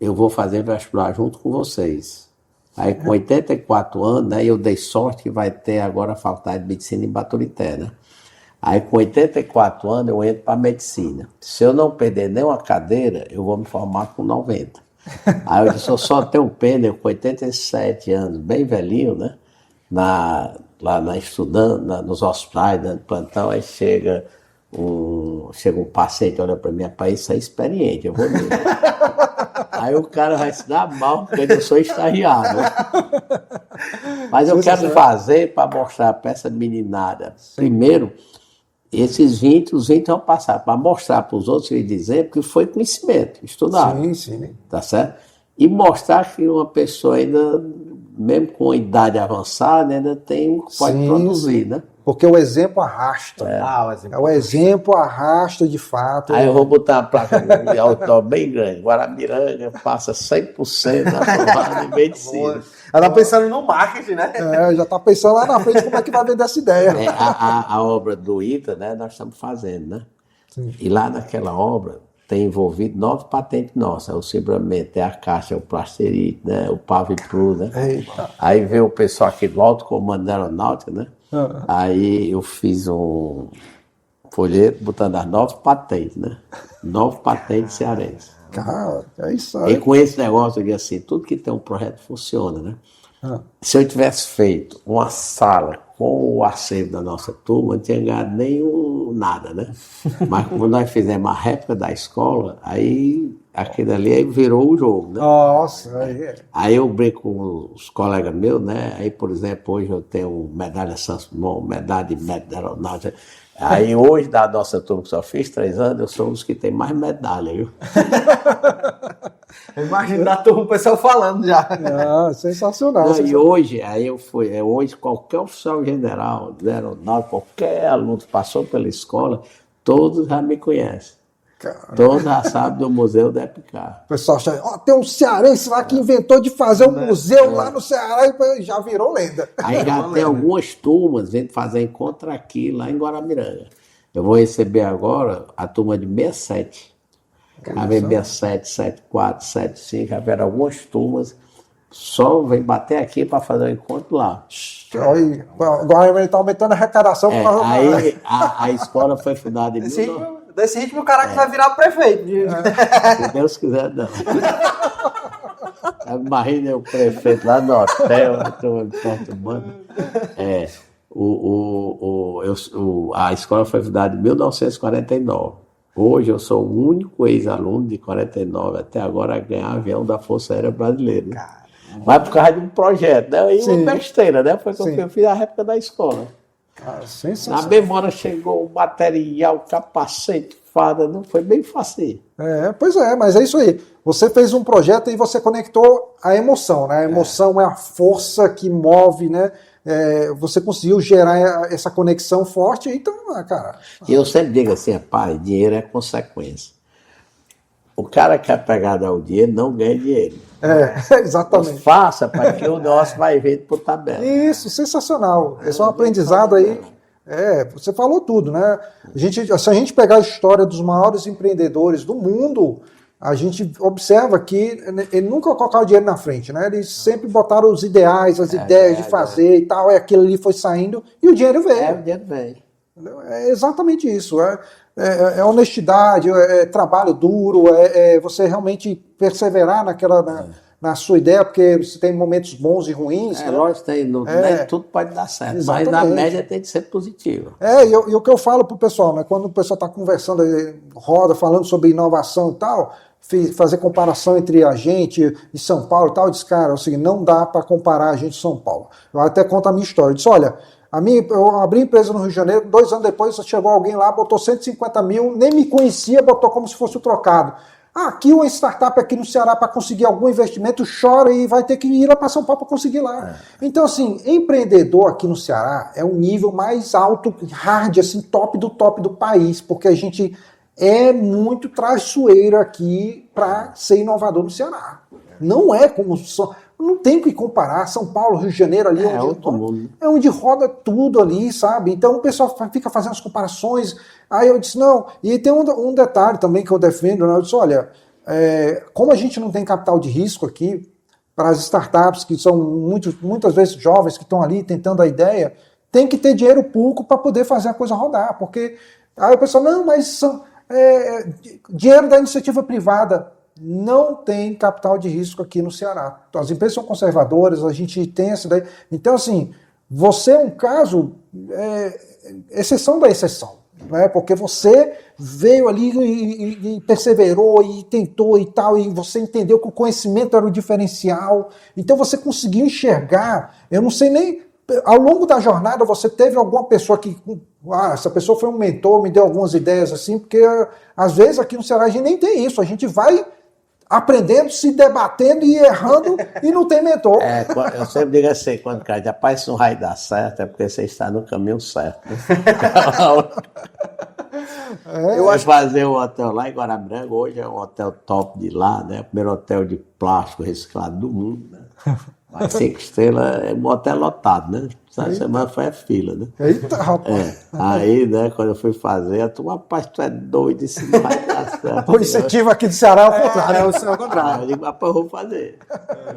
eu vou fazer vestibular junto com vocês. Aí com 84 anos, né, eu dei sorte que vai ter agora a faculdade de medicina em Baturité, né? Aí com 84 anos eu entro para medicina. Se eu não perder nenhuma cadeira, eu vou me formar com 90. Aí eu disse, eu só tenho pena, eu com 87 anos, bem velhinho, né? Estudando, nos hospitais, dando plantão, aí chega um paciente, olha para mim, rapaz, isso é experiente, eu vou ver. Aí o cara vai se dar mal, porque eu sou estagiário. Mas eu quero fazer para mostrar para essa meninada. Primeiro, os 20 vão passar, para mostrar para os outros e dizer que foi conhecimento, estudar. Sim. Tá certo? E mostrar que uma pessoa ainda, mesmo com idade avançada, ainda pode produzir, né? Porque o exemplo arrasta. O exemplo arrasta de fato. Aí eu vou botar uma placa de outdoor bem grande. Guaramiranga passa 100% aprovado em medicina. Ela tá pensando no marketing, né? Já está pensando lá na frente como é que vai vender essa ideia. A obra do ITA, né, nós estamos fazendo, né? Sim. E lá naquela obra tem envolvido 9 patentes nossas. O cibramento, a caixa, o plasterite, né, o Pavipru, né? Eita. Aí veio o pessoal aqui do Alto Comando da Aeronáutica, né? Aí eu fiz um folheto botando as 9 patentes, né? 9 patentes cearenses. Cara, é isso aí. E com esse negócio aqui, assim, tudo que tem um projeto funciona, né? Se eu tivesse feito uma sala com o acervo da nossa turma, não tinha ganhado nada, né? Mas como nós fizemos a réplica da escola, aí aquilo ali virou o jogo, né? Nossa, aí eu brinco com os colegas meus, né? Aí, por exemplo, hoje eu tenho medalha Santos Dumont, medalha de mérito da aeronáutica. Aí hoje, da nossa turma que só fiz 3 anos, eu sou um dos que tem mais medalha, viu? Imagina da turma, o pessoal falando já. Sensacional. Não, e hoje, hoje qualquer oficial general da aeronáutica, qualquer aluno que passou pela escola, todos já me conhecem. Todos já sabem do Museu da Epicar. O pessoal chama, tem um cearense lá que inventou de fazer um museu lá no Ceará e já virou lenda. Aí já tem algumas turmas vindo fazer encontro aqui, lá em Guaramiranga. Eu vou receber agora a turma de 67. A 67, 74, 75, já vieram algumas turmas, só vem bater aqui para fazer o encontro lá. Agora ele está aumentando a arrecadação. Aí a escola foi fundada em Desse ritmo o cara que vai virar prefeito. Se Deus quiser, não. Imagina o prefeito lá no hotel, a escola foi fundada em 1949. Hoje eu sou o único ex-aluno de 49 até agora a ganhar avião da Força Aérea Brasileira. Caramba. Mas por causa de um projeto, né? E uma besteira, né? Foi que eu fiz a réplica da escola. Na memória chegou o material, capacete, fada, não foi bem fácil. Pois é, mas é isso aí. Você fez um projeto e você conectou a emoção, né? A emoção é a força que move, né? Você conseguiu gerar essa conexão forte, então, cara... E eu sempre digo assim, rapaz, dinheiro é consequência. O cara que é apegado ao dinheiro não ganha dinheiro. Exatamente. Mas faça para que o nosso vai vir por tabela. Isso, sensacional. Esse é um aprendizado aí. Você falou tudo, né? Se a gente pegar a história dos maiores empreendedores do mundo, a gente observa que ele nunca colocaram o dinheiro na frente, né? Eles sempre botaram os ideais, as ideias de fazer e tal, e aquilo ali foi saindo e o dinheiro veio. O dinheiro veio. É exatamente isso. É honestidade, é trabalho duro, você realmente perseverar na sua ideia, porque você tem momentos bons e ruins. Lógico, tudo pode dar certo, exatamente. Mas na média tem que ser positivo. E o que eu falo pro pessoal, né? Quando o pessoal está conversando, roda, falando sobre inovação e tal, fazer comparação entre a gente e São Paulo e tal, eu disse, cara, é o seguinte, não dá para comparar a gente e São Paulo. Eu até conto a minha história. Eu disse, olha, eu abri empresa no Rio de Janeiro, 2 anos depois chegou alguém lá, botou 150 mil, nem me conhecia, botou como se fosse o trocado. Aqui uma startup aqui no Ceará para conseguir algum investimento chora e vai ter que ir lá para São Paulo para conseguir lá. Então, assim, empreendedor aqui no Ceará é um nível mais alto, hard, assim, top do país, porque a gente é muito traiçoeiro aqui para ser inovador no Ceará. Não é como... Não tem o que comparar. São Paulo, Rio de Janeiro ali é onde roda tudo ali, sabe? Então o pessoal fica fazendo as comparações. Aí eu disse, não. E tem um detalhe também que eu defendo, né? Eu disse, olha, como a gente não tem capital de risco aqui, para as startups que são muitas vezes jovens, que estão ali tentando a ideia, tem que ter dinheiro público para poder fazer a coisa rodar, porque aí o pessoal, não, mas dinheiro da iniciativa privada. Não tem capital de risco aqui no Ceará. Então, as empresas são conservadoras, a gente tem essa daí. Então, assim, você é um caso, exceção da exceção, né? Porque você veio ali e perseverou e tentou e tal, e você entendeu que o conhecimento era o diferencial. Então, você conseguiu enxergar, eu não sei nem, ao longo da jornada, você teve alguma pessoa que, essa pessoa foi um mentor, me deu algumas ideias assim, porque às vezes aqui no Ceará a gente nem tem isso, a gente vai aprendendo, se debatendo e errando e não tem mentor. Eu sempre digo assim, quando o cara diz, rapaz, isso não vai dar certo, é porque você está no caminho certo. Eu acho fazer um hotel lá em Guaramiranga, hoje é um hotel top de lá, né? O primeiro hotel de plástico reciclado do mundo, né? Mas 5 estrelas, é um hotel lotado, né? Essa semana foi a fila, né? Eita, rapaz. Aí, né, quando eu fui fazer, a turma, rapaz, tu é doido, isso não vai dar certo. O incentivo aqui do Ceará é o contrário. É o contrário. Eu digo, rapaz, vamos fazer.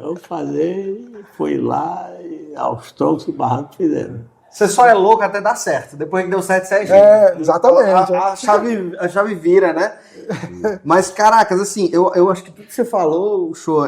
Vamos fazer, fui lá e aos troncos e barrancos fizeram. Você só é louco até dar certo. Depois que deu certo, você é gênio. Exatamente. A chave vira, né? Mas, Caracas, assim, eu acho que tudo que você falou, show,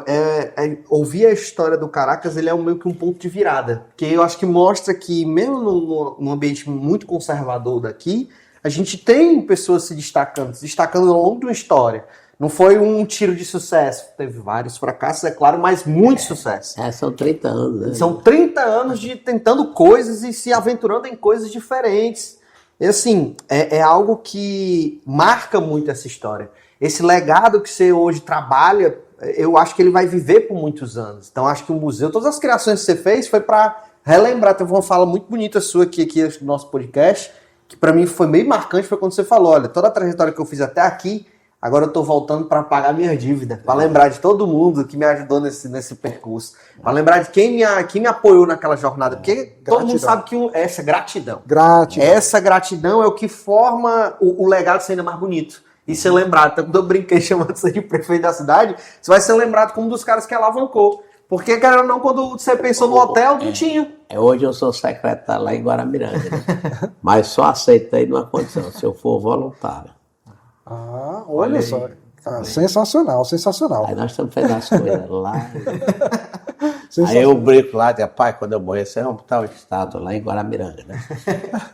ouvir a história do Caracas, ele é meio que um ponto de virada. Porque eu acho que mostra que, mesmo num ambiente muito conservador daqui, a gente tem pessoas se destacando ao longo de uma história. Não foi um tiro de sucesso. Teve vários fracassos, é claro, mas muito sucesso. São 30 anos, né? São 30 anos de tentando coisas e se aventurando em coisas diferentes. E assim, é algo que marca muito essa história. Esse legado que você hoje trabalha, eu acho que ele vai viver por muitos anos. Então acho que o museu, todas as criações que você fez foi para relembrar. Teve uma fala muito bonita sua aqui no nosso podcast, que para mim foi meio marcante, foi quando você falou, olha, toda a trajetória que eu fiz até aqui, agora eu tô voltando para pagar minha dívida, para lembrar de todo mundo que me ajudou nesse percurso, para lembrar de quem me apoiou naquela jornada, porque todo mundo sabe que essa gratidão. Essa gratidão é o que forma o legado ser ainda mais bonito. E ser lembrado, então quando eu brinquei chamando você de prefeito da cidade, você vai ser lembrado como um dos caras que alavancou. Porque, cara, não, quando você pensou no hotel, não tinha. Hoje eu sou secretário lá em Guaramiranga, né? Mas só aceitei numa condição, se eu for voluntário. Olha só. Sensacional, sensacional. Aí nós estamos fazendo as coisas lá. Aí eu brinco lá, digo, pai, quando eu morrer, vocês vão botar o estátua lá em Guaramiranga, né?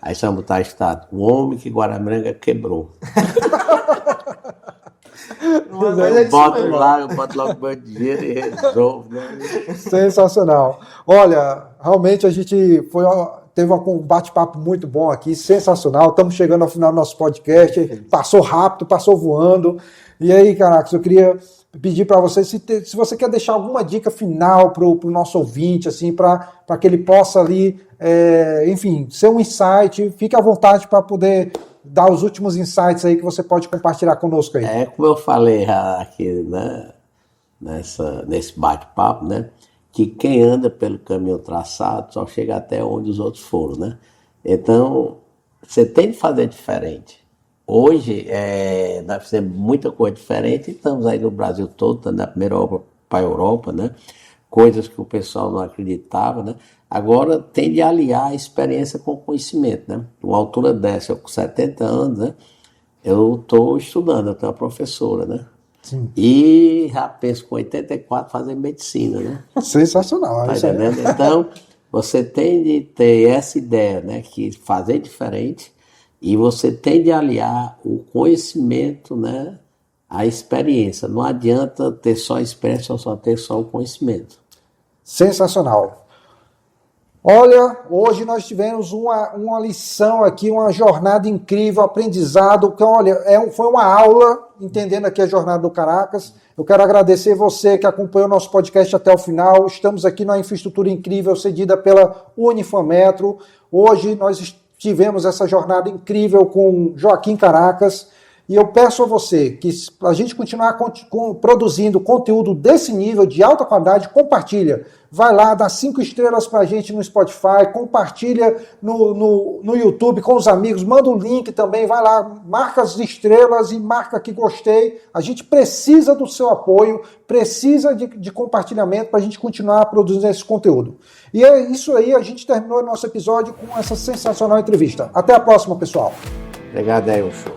Aí vocês vão botar a estátua. O homem que Guaramiranga quebrou. Eu boto logo meu dinheiro e resolvo, né? Sensacional. Olha, realmente a gente teve um bate-papo muito bom aqui, sensacional. Estamos chegando ao final do nosso podcast. Passou rápido, passou voando. E aí, Caracas, eu queria pedir para você, se você quer deixar alguma dica final para o nosso ouvinte, assim, para que ele possa ali, enfim, ser um insight. Fique à vontade para poder dar os últimos insights aí que você pode compartilhar conosco aí. Como eu falei aqui, né, nesse bate-papo, né, que quem anda pelo caminho traçado só chega até onde os outros foram, né? Então, você tem que fazer diferente. Hoje, nós fizemos muita coisa diferente, estamos aí no Brasil todo, tá na primeira obra para a Europa, né? Coisas que o pessoal não acreditava, né? Agora tem de aliar a experiência com o conhecimento, né? Uma altura dessa, eu com 70 anos, né? Eu estou estudando, eu tenho uma professora, né? Sim. E já penso com 84 fazer medicina, né? Sensacional. Tá entendendo? Então, você tem de ter essa ideia, né? Que fazer diferente e você tem de aliar o conhecimento, né? A experiência. Não adianta ter só a experiência ou só ter só o conhecimento. Sensacional. Olha, hoje nós tivemos uma lição aqui, uma jornada incrível, aprendizado, que olha, foi uma aula, entendendo aqui a jornada do Caracas. Eu quero agradecer você que acompanhou o nosso podcast até o final. Estamos aqui numa infraestrutura incrível, cedida pela Unifametro. Hoje nós tivemos essa jornada incrível com Joaquim Caracas. E eu peço a você que, para a gente continuar produzindo conteúdo desse nível, de alta qualidade, compartilha. Vai lá, dá 5 estrelas para a gente no Spotify, compartilha no YouTube com os amigos, manda um link também, vai lá, marca as estrelas e marca que gostei. A gente precisa do seu apoio, precisa de compartilhamento para a gente continuar produzindo esse conteúdo. E é isso aí, a gente terminou o nosso episódio com essa sensacional entrevista. Até a próxima, pessoal. Obrigado, Elcio.